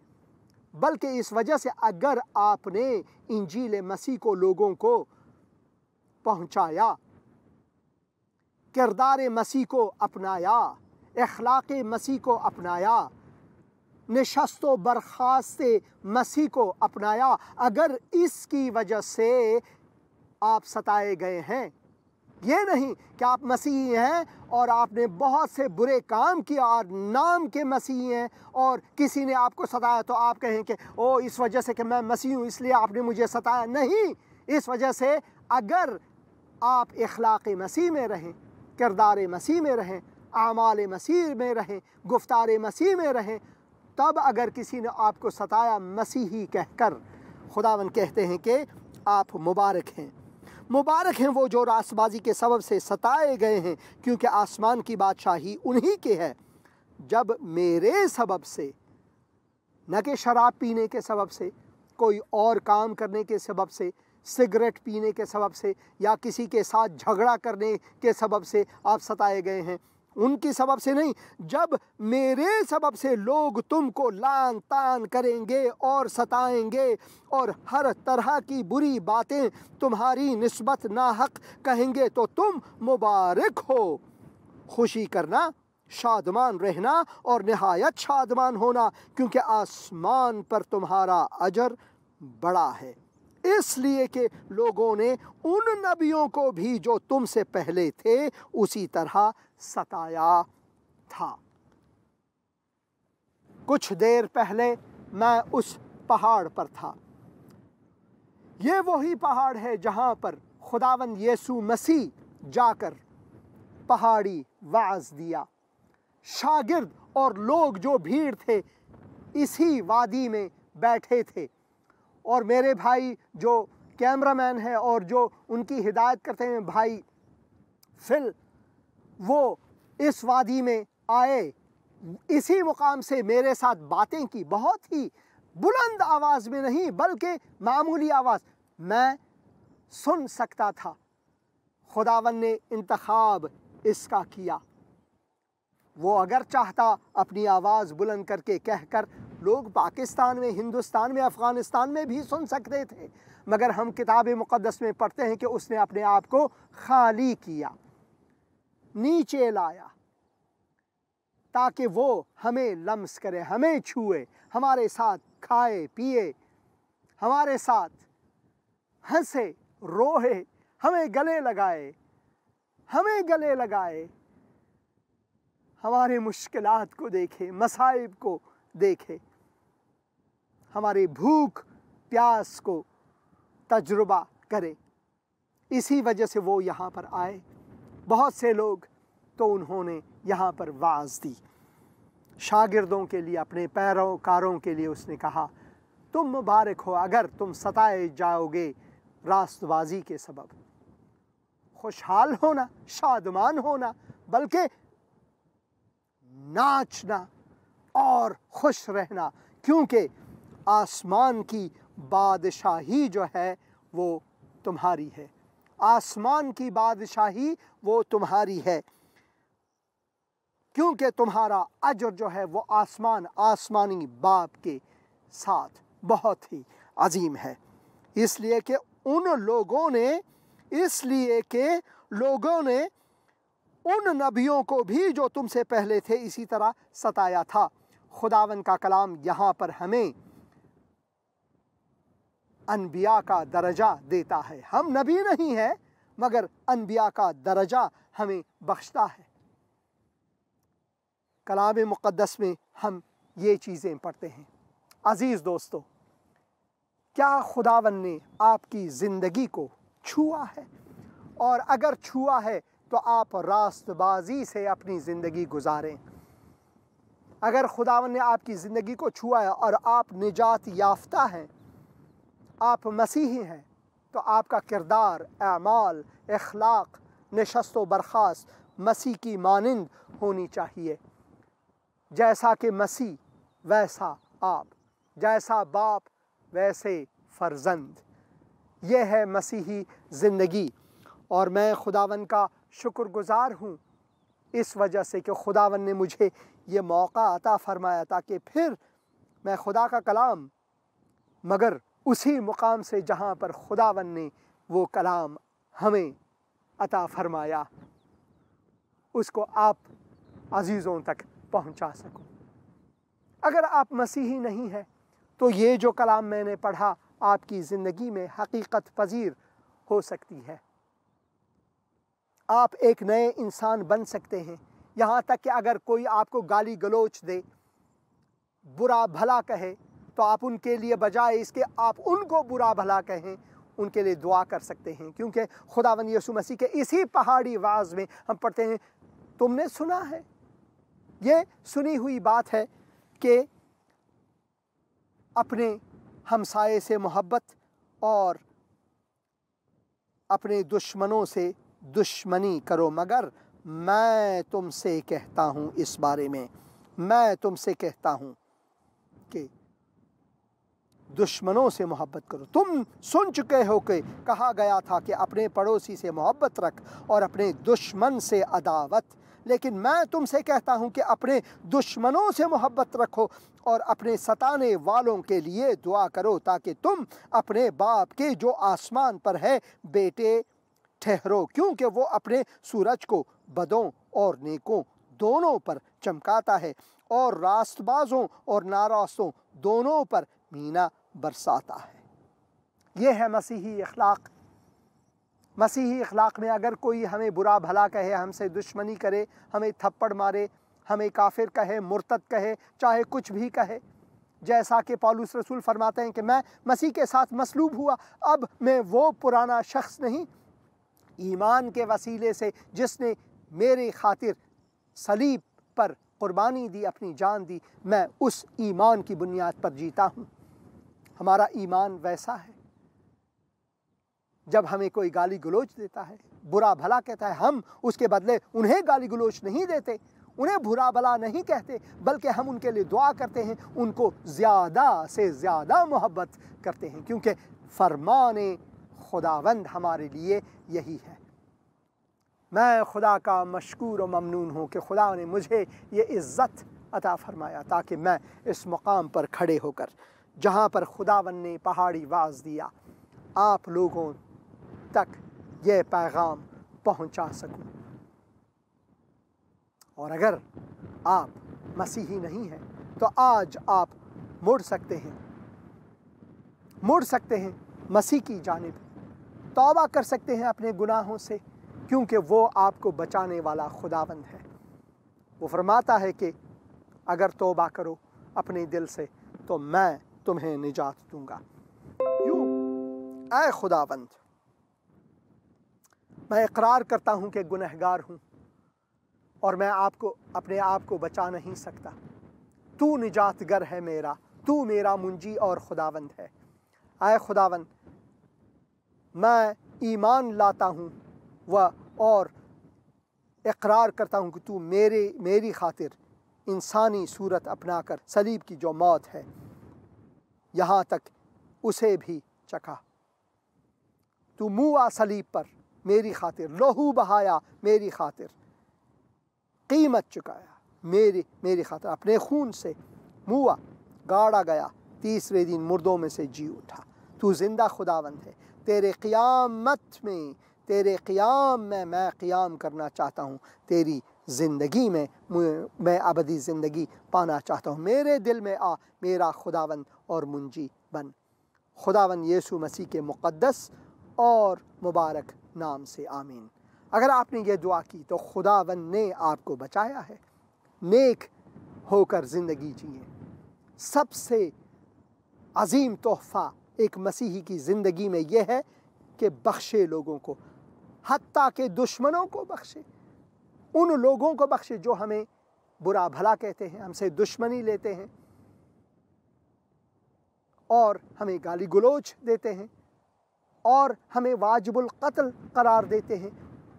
बल्कि इस वजह से अगर आपने इंजील मसीह को लोगों को पहुंचाया, किरदार मसीह को अपनाया, अखलाक मसीह को अपनाया, निशस्त व बर्खास्त मसीह को अपनाया, अगर इसकी वजह से आप सताए गए हैं, ये नहीं कि आप मसीही हैं और आपने बहुत से बुरे काम किया और नाम के मसीही हैं और किसी ने आपको सताया तो आप कहें कि ओ इस वजह से कि मैं मसीही हूँ इसलिए आपने मुझे सताया। नहीं, इस वजह से अगर आप अखलाक मसीह में रहें, किरदार मसीह में रहें, आमाल मसीह में रहें, गुफ्तार मसीह में रहें, तब अगर किसी ने आपको सताया मसीही कहकर, खुदावन कहते हैं कि आप मुबारक हैं। मुबारक हैं वो जो रास्तबाजी के सबब से सताए गए हैं, क्योंकि आसमान की बादशाही उन्हीं के है। जब मेरे सबब से, न कि शराब पीने के सबब से, कोई और काम करने के सबब से, सिगरेट पीने के सबब से या किसी के साथ झगड़ा करने के सबब से आप सताए गए हैं, उनकी सबब से नहीं, जब मेरे सबब से लोग तुमको लान तान करेंगे और सताएंगे और हर तरह की बुरी बातें तुम्हारी निस्बत नाहक कहेंगे, तो तुम मुबारक हो, खुशी करना, शादमान रहना और निहायत शादमान होना, क्योंकि आसमान पर तुम्हारा अजर बड़ा है। इसलिए कि लोगों ने उन नबियों को भी जो तुमसे पहले थे उसी तरह सताया था। कुछ देर पहले मैं उस पहाड़ पर था। ये वही पहाड़ है जहां पर खुदावंद यीशु मसीह जाकर पहाड़ी वाज दिया। शागिर्द और लोग जो भीड़ थे इसी वादी में बैठे थे, और मेरे भाई जो कैमरामैन है और जो उनकी हिदायत करते हैं भाई फिल, वो इस वादी में आए इसी मुकाम से मेरे साथ बातें की, बहुत ही बुलंद आवाज़ में नहीं बल्कि मामूली आवाज़ मैं सुन सकता था। खुदावन ने इंतखाब इसका किया। वो अगर चाहता अपनी आवाज़ बुलंद करके कहकर लोग पाकिस्तान में, हिंदुस्तान में, अफ़गानिस्तान में भी सुन सकते थे, मगर हम किताब मुक़द्दस में पढ़ते हैं कि उसने अपने आप को खाली किया, नीचे लाया, ताकि वो हमें लम्स करे, हमें छुए, हमारे साथ खाए पिए, हमारे साथ हंसे रोए, हमें गले लगाए, हमारे मुश्किलात को देखे, मसाइब को देखे, हमारी भूख प्यास को तजुर्बा करे। इसी वजह से वो यहाँ पर आए। बहुत से लोग तो उन्होंने यहाँ पर वाज़ दी। शागिर्दों के लिए, अपने पैरोकारों के लिए उसने कहा, तुम मुबारक हो अगर तुम सताए जाओगे रास्तबाजी के सबब। खुशहाल होना, शादमान होना, बल्कि नाचना और खुश रहना, क्योंकि आसमान की बादशाही जो है वो तुम्हारी है। आसमान की बादशाही वो तुम्हारी है, क्योंकि तुम्हारा अजर जो है वो आसमानी बाप के साथ बहुत ही अजीम है। इसलिए कि लोगों ने उन नबियों को भी जो तुमसे पहले थे इसी तरह सताया था। खुदावन का कलाम यहाँ पर हमें अनबिया का दर्जा देता है। हम नबी नहीं हैं, मगर अनबिया का दर्जा हमें बख्शता है। कलाम मुक़द्दस में हम ये चीज़ें पढ़ते हैं। अज़ीज़ दोस्तों, क्या खुदावन ने आपकी ज़िंदगी को छुआ है? और अगर छुआ है तो आप रास्तबाजी से अपनी ज़िंदगी गुजारें। अगर खुदावन ने आपकी ज़िंदगी को छुआ है और आप निजात याफ्ता हैं, आप मसीही हैं, तो आपका किरदार, अमाल, अखलाक, नशस्त व बर्खास्त मसीह की मानिंद होनी चाहिए। जैसा कि मसीह वैसा आप, जैसा बाप वैसे फ़र्जंद। ये है मसीही ज़िंदगी। और मैं खुदावन का शुक्रगुज़ार हूँ इस वजह से कि खुदावन ने मुझे ये मौका अता फ़रमाया ताकि फिर मैं खुदा का कलाम, मगर उसी मुकाम से जहाँ पर खुदावन ने वो कलाम हमें अता फ़रमाया, उसको आप अज़ीज़ों तक पहुँचा सकूँ। अगर आप मसीही नहीं हैं तो ये जो कलाम मैंने पढ़ा आपकी ज़िंदगी में हकीकत पजीर हो सकती है। आप एक नए इंसान बन सकते हैं। यहाँ तक कि अगर कोई आपको गाली गलोच दे, बुरा भला कहे, तो आप उनके लिए बजाय इसके आप उनको बुरा भला कहें, उनके लिए दुआ कर सकते हैं। क्योंकि खुदावन यीशु मसीह के इसी पहाड़ी वाज़ में हम पढ़ते हैं, तुमने सुना है, ये सुनी हुई बात है कि अपने हमसाये से मोहब्बत और अपने दुश्मनों से दुश्मनी करो, मगर मैं तुमसे कहता हूँ, इस बारे में मैं तुमसे कहता हूँ कि दुश्मनों से मोहब्बत करो। तुम सुन चुके हो कि कहा गया था कि अपने पड़ोसी से मोहब्बत रख और अपने दुश्मन से अदावत, लेकिन मैं तुमसे कहता हूँ कि अपने दुश्मनों से मोहब्बत रखो और अपने सताने वालों के लिए दुआ करो, ताकि तुम अपने बाप के जो आसमान पर है बेटे ठहरो, क्योंकि वो अपने सूरज को बदों और नेकों दोनों पर चमकाता है और रास्तबाजों और नारास्तों दोनों पर मीना बरसाता है। ये है मसीही अखलाक। मसीही अखलाक में अगर कोई हमें बुरा भला कहे, हमसे दुश्मनी करे, हमें थप्पड़ मारे, हमें काफिर कहे, मुर्तद कहे, चाहे कुछ भी कहे, जैसा कि पौलुस रसूल फरमाते हैं कि मैं मसीह के साथ मसलूब हुआ, अब मैं वो पुराना शख्स नहीं, ईमान के वसीले से जिसने मेरे खातिर सलीब पर कुर्बानी दी, अपनी जान दी, मैं उस ईमान की बुनियाद पर जीता हूँ। हमारा ईमान वैसा है, जब हमें कोई गाली गलोच देता है, बुरा भला कहता है, हम उसके बदले उन्हें गाली गलोच नहीं देते, उन्हें बुरा भला नहीं कहते, बल्कि हम उनके लिए दुआ करते हैं, उनको ज़्यादा से ज़्यादा मोहब्बत करते हैं, क्योंकि फरमाने खुदावंद हमारे लिए यही है। मैं खुदा का मशकूर और ममनून हूँ कि खुदा ने मुझे ये इज़्ज़त अता फरमाया ताकि मैं इस मुकाम पर खड़े होकर, जहाँ पर खुदावंद ने पहाड़ी वाज दिया, आप लोगों तक ये पैगाम पहुँचा सकूँ। और अगर आप मसीही नहीं हैं तो आज आप मुड़ सकते हैं मसीह की जानिब, तौबा कर सकते हैं अपने गुनाहों से, क्योंकि वो आपको बचाने वाला खुदावंद है। वो फरमाता है कि अगर तौबा करो अपने दिल से तो मैं तुम्हें निजात दूंगा। यूँ ऐ खुदावंद, मैं इकरार करता हूँ कि गुनहगार हूँ और मैं अपने आप को बचा नहीं सकता। तू निजातगर है मेरा, तू मेरा मुंजी और खुदावंद है। ऐ खुदावंद, मैं ईमान लाता हूँ और इकरार करता हूँ कि तू मेरी खातिर इंसानी सूरत अपनाकर सलीब की जो मौत है, यहाँ तक उसे भी चखा। तू मुआ सलीब पर मेरी खातिर, लहू बहाया मेरी खातिर, कीमत चुकाया मेरी खातिर, अपने खून से मुआ, गाड़ा गया, तीसरे दिन मुर्दों में से जी उठा। तू जिंदा खुदावंद है। तेरे क़याम में मैं क़याम करना चाहता हूँ। तेरी ज़िंदगी में मैं अबदी ज़िंदगी पाना चाहता हूँ। मेरे दिल में आ, मेरा खुदावंद और मुंजी बन। खुदावंद यीशु मसीह के मुक़द्दस और मुबारक नाम से आमीन। अगर आपने ये दुआ की तो खुदावंद ने आपको बचाया है। नेक होकर ज़िंदगी जिए। सबसे अजीम तोहफ़ा एक मसीही की ज़िंदगी में यह है कि बख्शे लोगों को, हत्ता के दुश्मनों को बख्शे, उन लोगों को बख्शे जो हमें बुरा भला कहते हैं, हमसे दुश्मनी लेते हैं और हमें गाली गलोच देते हैं और हमें वाजिबुल कत्ल करार देते हैं।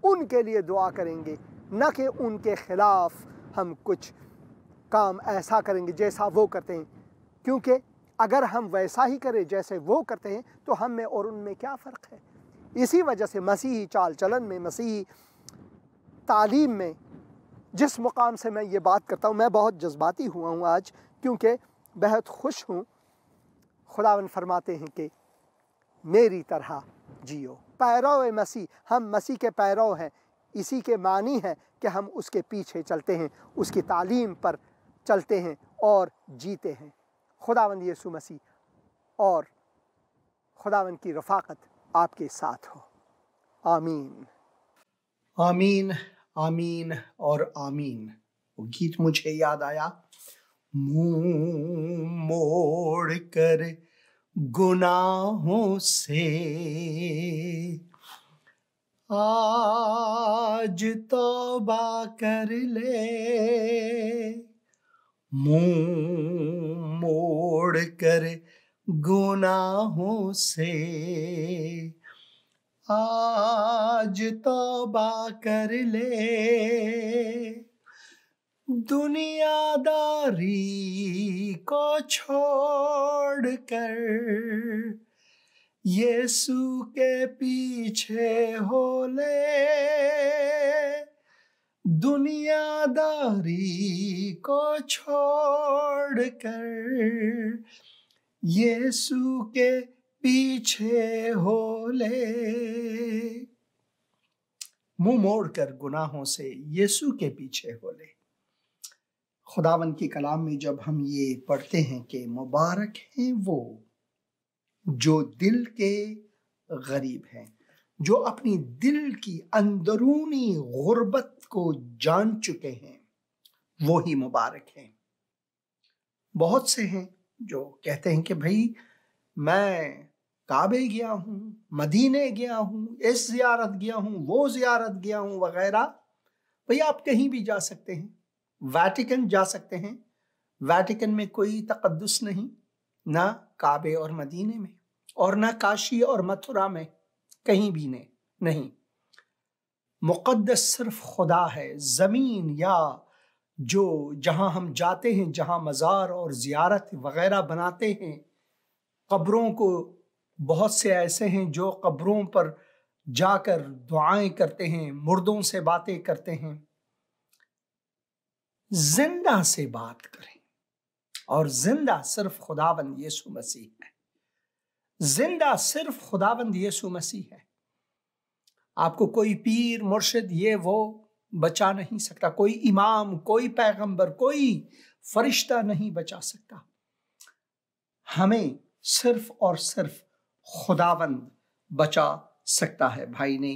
उनके लिए दुआ करेंगे, न कि उनके ख़िलाफ़ हम कुछ काम ऐसा करेंगे जैसा वो करते हैं, क्योंकि अगर हम वैसा ही करें जैसे वो करते हैं तो हम में और उनमें क्या फ़र्क है। इसी वजह से मसीही चाल चलन में, मसीही तालीम में, जिस मुकाम से मैं ये बात करता हूँ, मैं बहुत जज्बाती हुआ हूँ आज, क्योंकि बहुत खुश हूँ। खुदावंद फरमाते हैं कि मेरी तरह जियो। पैरव मसीह, हम मसीह के पैरव हैं। इसी के मानी है कि हम उसके पीछे चलते हैं, उसकी तालीम पर चलते हैं और जीते हैं। खुदावंद यीशु मसीह और खुदावंद की रफ़ाक़त आपके साथ हो। आमीन, आमीन, आमीन और आमीन। वो गीत मुझे याद आया, मुंह मोड़ कर गुनाहों से आज तौबा कर ले, मुंह मोड़ कर गुनाहों से आज तौबा कर ले, दुनियादारी को छोड़ कर यीशु के पीछे हो ले, दुनियादारी को छोड़ कर यीशु के पीछे हो ले। मुंह मोड़कर गुनाहों से यीशु के पीछे हो ले। खुदावन की कलाम में जब हम ये पढ़ते हैं कि मुबारक हैं वो जो दिल के गरीब हैं, जो अपनी दिल की अंदरूनी गुर्बत को जान चुके हैं, वो ही मुबारक हैं। बहुत से हैं जो कहते हैं कि भाई मैं काबे गया हूँ, मदीने गया हूँ, इस ज़ियारत गया हूँ, वो ज़ियारत गया हूँ वगैरह। भाई आप कहीं भी जा सकते हैं, वेटिकन जा सकते हैं। वेटिकन में कोई तकद्दुस नहीं, ना काबे और मदीने में, और ना काशी और मथुरा में, कहीं भी नहीं। मुक़द्दस सिर्फ खुदा है। ज़मीन या जो जहां हम जाते हैं, जहां मज़ार और ज़ियारत वगैरह बनाते हैं, कब्रों को, बहुत से ऐसे हैं जो कब्रों पर जाकर दुआएं करते हैं, मुर्दों से बातें करते हैं। जिंदा से बात करें, और जिंदा सिर्फ खुदावंद यीशु मसीह है। जिंदा सिर्फ खुदावंद यीशु मसीह है। आपको कोई पीर, मुर्शिद, ये वो बचा नहीं सकता। कोई इमाम, कोई पैगंबर, कोई फरिश्ता नहीं बचा सकता। हमें सिर्फ और सिर्फ खुदावंद बचा सकता है। भाई ने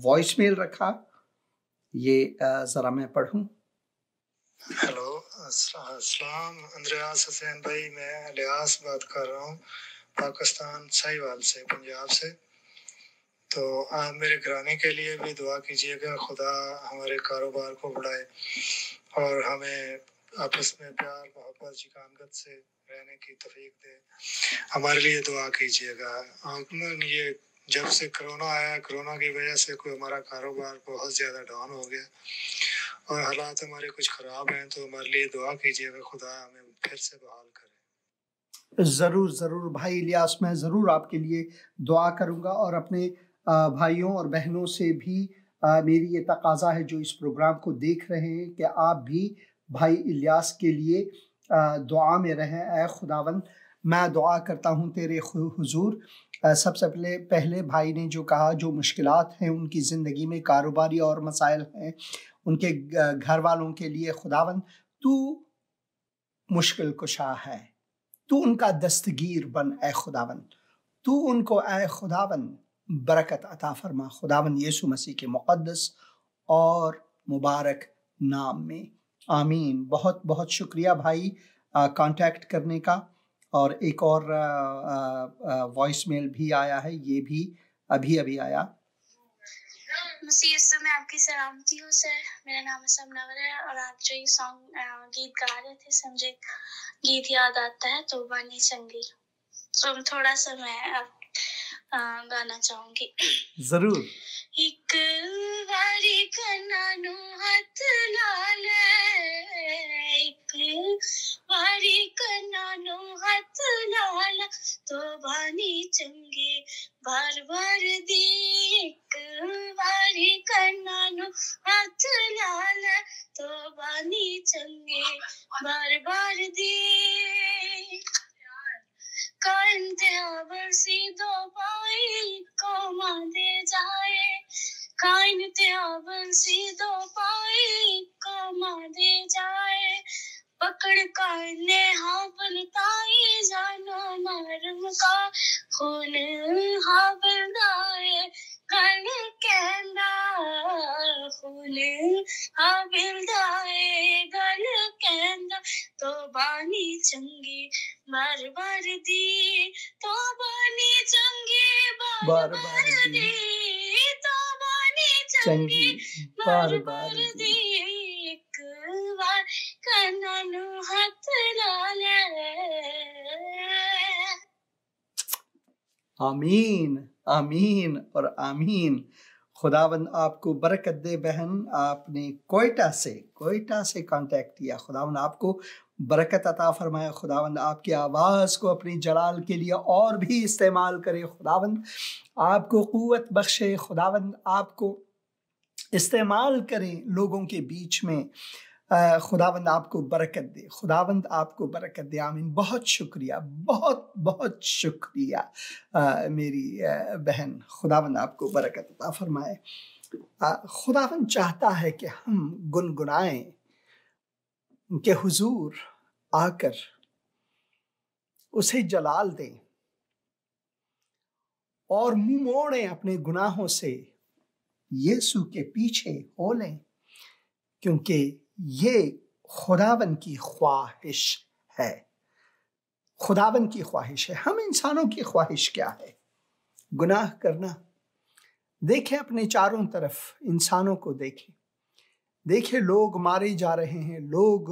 वॉइस मेल रखा, ये जरा मैं पढ़ूं। हेलो, अस्सलाम अंद्रयास हुसैन भाई, मैं इलियास बात कर रहा हूँ पाकिस्तान साहिवाल से, पंजाब से। तो आप मेरे घराने के लिए भी दुआ कीजिएगा, खुदा हमारे कारोबार को बढ़ाए और हमें आपस में प्यार मोहब्बत शिकानगत से रहने की तौफीक दे। हमारे लिए दुआ कीजिएगा। ये जब से कोरोना आया, कोरोना की वजह से कोई हमारा कारोबार बहुत ज़्यादा डाउन हो गया और हालात हमारे कुछ ख़राब हैं, तो हमारे लिए दुआ कीजिएगा, खुदा हमें फिर से बहाल करे। ज़रूर ज़रूर भाई इलियास, मैं ज़रूर आपके लिए दुआ करूँगा, और अपने भाइयों और बहनों से भी मेरी ये तकाजा है जो इस प्रोग्राम को देख रहे हैं कि आप भी भाई इलियास के लिए दुआ में रहें। ऐ खुदावंद, मैं दुआ करता हूँ तेरे हुजूर। सबसे पहले भाई ने जो कहा, जो मुश्किलात हैं उनकी ज़िंदगी में, कारोबारी और मसाइल हैं उनके घर वालों के लिए, खुदावंद तू मुश्किल कुशा है, तू उनका दस्तगीर बन। ऐ खुदावंद, तू उनको ऐ खुदावंद बरकत अता फरमा, खुदावंद यीशु मसीह के मुक़द्दस और मुबारक नाम में, आमीन। बहुत बहुत शुक्रिया भाई कांटेक्ट करने का। और एक और वॉइस मेल भी आया है, ये भी अभी अभी आया। मसीह यीशु में आपकी सलामती हो सर। मेरा नाम सबनवर है और आप जो ये सॉन्ग गीत गा रहे थे, समझे गीत याद आता है, तो बानी चंगी। तो थोड़ा सा मैं गाना चाहूंगी। जरूर। एक वारी कनानु हाथ लाल, एक वारी कनानु हाथ लाल, तो बानी चंगे बार बार दी। एक वारी कनानु हाथ लाल, तो बानी चंगे बार बार दी। काइन बरसी दो पाई को मांदे जाए, काइन बरसी दो पाई को मांदे जाए। पकड़ काइन ने हाँ बनताई, जानो मरम का खून हाँ बनदाए। कण कहना खून हाँ बनदाए, गल कहना तो बानी चंगी बार बार दी, तो बानी चंगी बार बार दी, तो बानी चंगी बार बार दी। एक बार कनानु हाथ लाले। आमीन आमीन और आमीन। खुदावंद आपको बरकत दे बहन। आपने कोयटा से कांटेक्ट किया, खुदावंद आपको बरकत अता फरमाए। खुदावंद आपकी आवाज़ को अपनी जलाल के लिए और भी इस्तेमाल करे। खुदावंद आपको क़ुव्वत बख्शे। खुदावंद आपको इस्तेमाल करें लोगों के बीच में। खुदावंद आपको बरकत दे, खुदावंद आपको बरकत दे। आमीन। बहुत शुक्रिया, बहुत बहुत शुक्रिया मेरी बहन। खुदावंद आपको बरकत अता फरमाए। खुदावंद चाहता है कि हम गुनगुनाएं, उनके हुजूर आकर उसे जलाल दें और मुंह मोड़ें अपने गुनाहों से, यीशु के पीछे हो लें, क्योंकि ये खुदावन की ख्वाहिश है। खुदावन की ख्वाहिश है। हम इंसानों की ख्वाहिश क्या है? गुनाह करना। देखें अपने चारों तरफ इंसानों को, देखें लोग मारे जा रहे हैं, लोग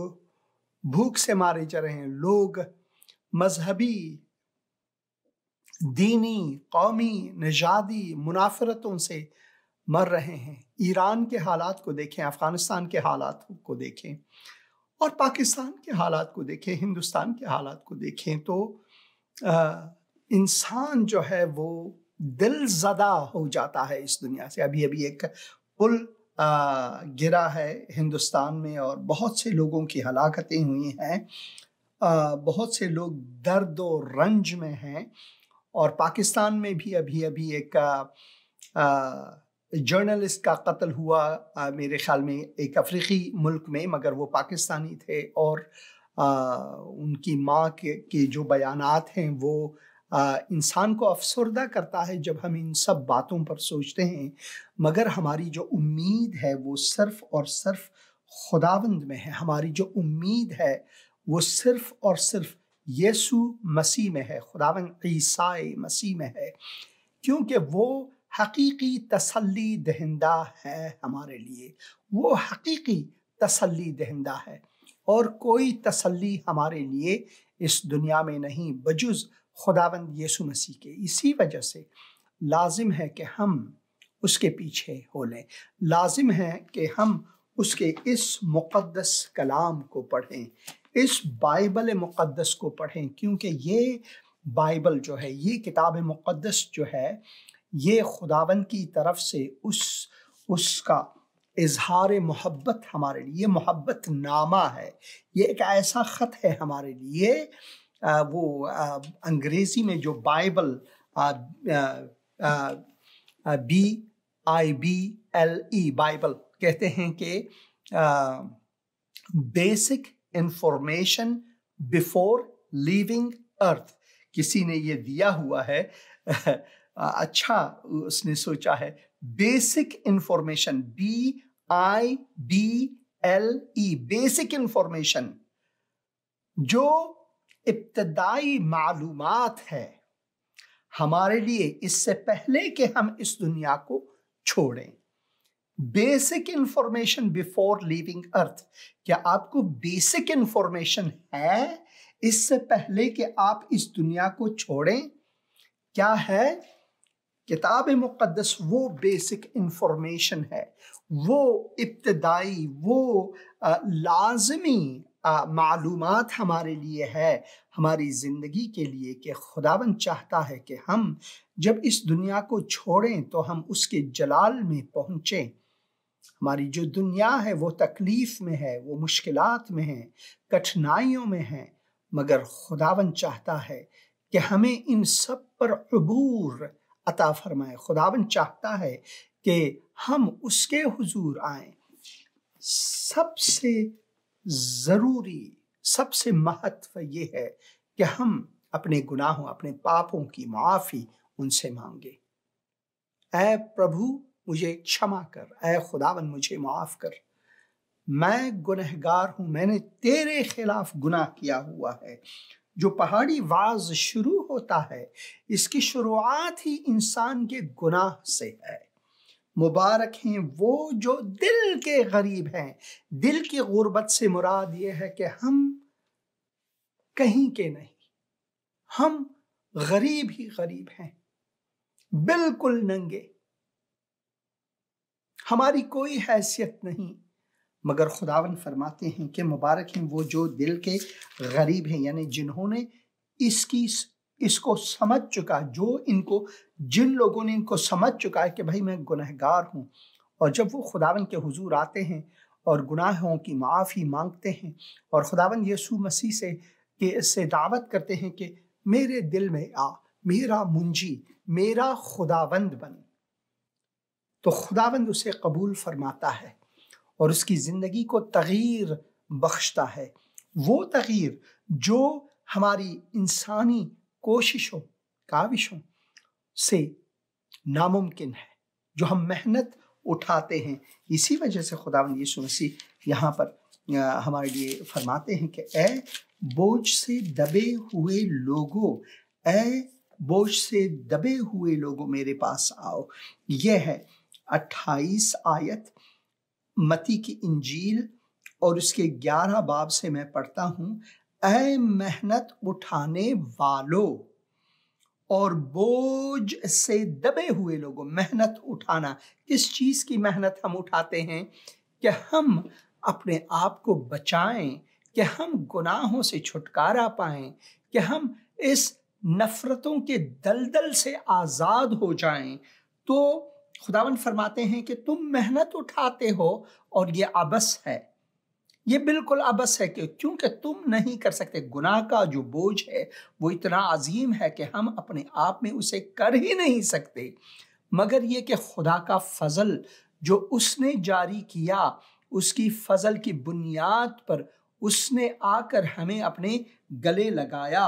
भूख से मारे जा रहे हैं, लोग मजहबी, दीनी, कौमी, निजादी मुनाफरतों से मर रहे हैं। ईरान के हालात को देखें, अफगानिस्तान के हालात को देखें और पाकिस्तान के हालात को देखें, हिंदुस्तान के हालात को देखें, तो इंसान जो है वो दिल ज़दा हो जाता है इस दुनिया से। अभी अभी एक पुल गिरा है हिंदुस्तान में और बहुत से लोगों की हलाकतें हुई हैं। बहुत से लोग दर्द और रंज में हैं। और पाकिस्तान में भी अभी अभी एक जर्नलिस्ट का कत्ल हुआ, मेरे ख्याल में एक अफ्रीकी मुल्क में, मगर वो पाकिस्तानी थे। और उनकी माँ के जो बयानात हैं वो इंसान को अफसरदा करता है जब हम इन सब बातों पर सोचते हैं। मगर हमारी जो उम्मीद है वो सिर्फ और सिर्फ खुदावंद में है। हमारी जो उम्मीद है वो सिर्फ और सिर्फ यीशु मसीह में है, खुदावंद ईसा मसीह में है, क्योंकि वो हकीकी तसल्ली दहिंदा है हमारे लिए। वो हकीकी तसल्ली दहिंदा है और कोई तसल्ली हमारे लिए इस दुनिया में नहीं बजुज़ खुदावंद यीशु मसीह के। इसी वजह से लाजिम है कि हम उसके पीछे हो लें। लाजिम है कि हम उसके इस मुक़द्दस कलाम को पढ़ें, इस बाइबल मुक़द्दस को पढ़ें, क्योंकि ये बाइबल जो है, ये किताब मुक़द्दस जो है, ये खुदावंद की तरफ से उसका इजहार मोहब्बत हमारे लिए, मोहब्बत नामा है। ये एक ऐसा ख़त है हमारे लिए। वो अंग्रेज़ी में जो बाइबल BIBLE बाइबल कहते हैं कि बेसिक इंफॉर्मेशन बिफोर लीविंग अर्थ। किसी ने ये दिया हुआ है, अच्छा उसने सोचा है, basic information, BIBLE, basic information, जो इब्तदाई मालूमात है हमारे लिए इससे पहले कि हम इस दुनिया को छोड़ें। बेसिक इंफॉर्मेशन बिफोर लीविंग अर्थ। क्या आपको बेसिक इंफॉर्मेशन है इससे पहले कि आप इस दुनिया को छोड़ें? क्या है? किताब मुक़द्दस वो बेसिक इंफॉर्मेशन है, वो इब्तदाई, वो लाज़मी मालूमात हमारे लिए है, हमारी ज़िंदगी के लिए, कि खुदावंद चाहता है कि हम जब इस दुनिया को छोड़ें तो हम उसके जलाल में पहुँचें। हमारी जो दुनिया है वो तकलीफ़ में है, वो मुश्किलात में है, कठिनाइयों में है, मगर खुदावंद चाहता है कि हमें इन सब पर अबूर अता फरमाए। खुदावंद चाहता है कि हम उसके हुजूर आएं। सबसे ज़रूरी, सबसे महत्व ये है कि हम अपने गुनाहों, अपने पापों की माफ़ी उनसे मांगे। ऐ प्रभु मुझे क्षमा कर, ऐ खुदावंद मुझे माफ़ कर, मैं गुनहगार हूँ, मैंने तेरे खिलाफ गुनाह किया हुआ है। जो पहाड़ी वाज शुरू होता है, इसकी शुरुआत ही इंसान के गुनाह से है। मुबारक हैं वो जो दिल के गरीब हैं। दिल की गुर्बत से मुराद ये है कि हम कहीं के नहीं, हम गरीब ही गरीब हैं, बिल्कुल नंगे, हमारी कोई हैसियत नहीं। मगर खुदावंद फरमाते हैं कि मुबारक हैं वो जो दिल के गरीब हैं, यानी जिन्होंने इसको समझ चुका, जिन लोगों ने इनको समझ चुका है कि भाई मैं गुनहगार हूँ, और जब वो खुदावंद के हुजूर आते हैं और गुनाहों की माफ़ी मांगते हैं और खुदावंद यीशु मसीह से दावत करते हैं कि मेरे दिल में आ, मेरा मुंजी, मेरा खुदावंद बन, तो खुदावंद उसे कबूल फरमाता है और उसकी ज़िंदगी को तगीर बख्शता है। वो तगीर जो हमारी इंसानी कोशिशों, काविशों से नामुमकिन है, जो हम मेहनत उठाते हैं। इसी वजह से खुदावंद यीशु मसीह यहाँ पर हमारे लिए फरमाते हैं कि ए बोझ से दबे हुए लोगों, ए बोझ से दबे हुए लोगों मेरे पास आओ। यह है 28 आयत मती की इंजील और उसके 11 बाब से मैं पढ़ता हूँ। ऐ मेहनत उठाने वालों और बोझ से दबे हुए लोगों, मेहनत उठाना। किस चीज की मेहनत हम उठाते हैं? कि हम अपने आप को बचाएं, कि हम गुनाहों से छुटकारा पाएं, कि हम इस नफरतों के दलदल से आजाद हो जाएं। तो खुदावंद फरमाते हैं कि तुम मेहनत उठाते हो और ये अबस है, ये बिल्कुल अबस है, क्योंकि तुम नहीं कर सकते। गुनाह का जो बोझ है वो इतना अजीम है कि हम अपने आप में उसे कर ही नहीं सकते। मगर ये कि खुदा का फजल जो उसने जारी किया, उसकी फजल की बुनियाद पर उसने आकर हमें अपने गले लगाया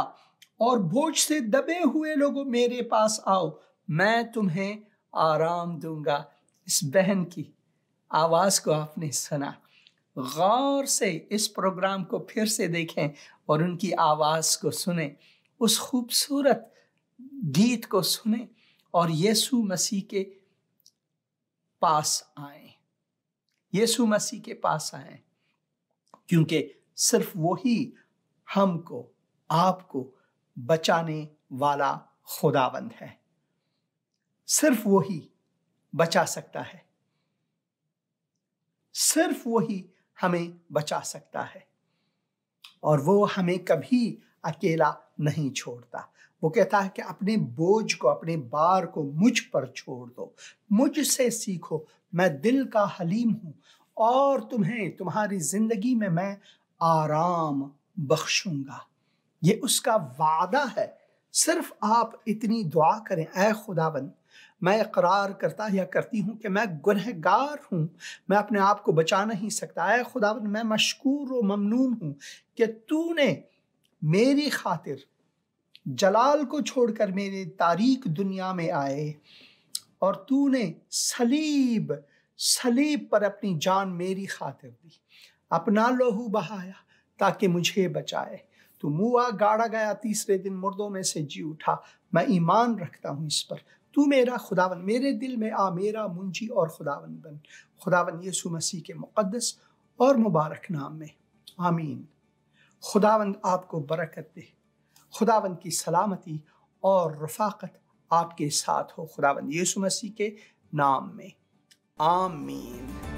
और बोझ से दबे हुए लोगों मेरे पास आओ, मैं तुम्हें आराम दूंगा। इस बहन की आवाज को आपने सुना, गौर से इस प्रोग्राम को फिर से देखें और उनकी आवाज को सुने, उस खूबसूरत गीत को सुने और यीशु मसीह के पास आए, यीशु मसीह के पास आए, क्योंकि सिर्फ वही हमको आपको बचाने वाला खुदावंद है। सिर्फ वही बचा सकता है, सिर्फ वही हमें बचा सकता है। और वो हमें कभी अकेला नहीं छोड़ता। वो कहता है कि अपने बोझ को, अपने बार को मुझ पर छोड़ दो, मुझसे सीखो, मैं दिल का हलीम हूं और तुम्हें तुम्हारी जिंदगी में मैं आराम बख्शूंगा। ये उसका वादा है। सिर्फ आप इतनी दुआ करें, ऐ खुदावंद, मैं इकरार करता या करती हूँ कि मैं गुनहगार हूँ, मैं अपने आप को बचा नहीं सकता। ऐ खुदावंद, मैं मशकूर व ममनून हूँ कि तूने मेरी खातिर जलाल को छोड़कर मेरे तारीक दुनिया में आए और तूने सलीब पर अपनी जान मेरी खातिर दी, अपना लहू बहाया ताकि मुझे बचाए। तू मुआ गाड़ा गया, तीसरे दिन मुर्दों में से जी उठा। मैं ईमान रखता हूँ इस पर। तू मेरा खुदावन, मेरे दिल में आ, मेरा मुंजी और खुदावन बन। खुदावन यीशु मसीह के मुक़द्दस और मुबारक नाम में, आमीन। खुदावंद आपको बरकत दे। खुदावंद की सलामती और रफ़ाकत आपके साथ हो। खुदावंद यीशु मसीह के नाम में, आमीन।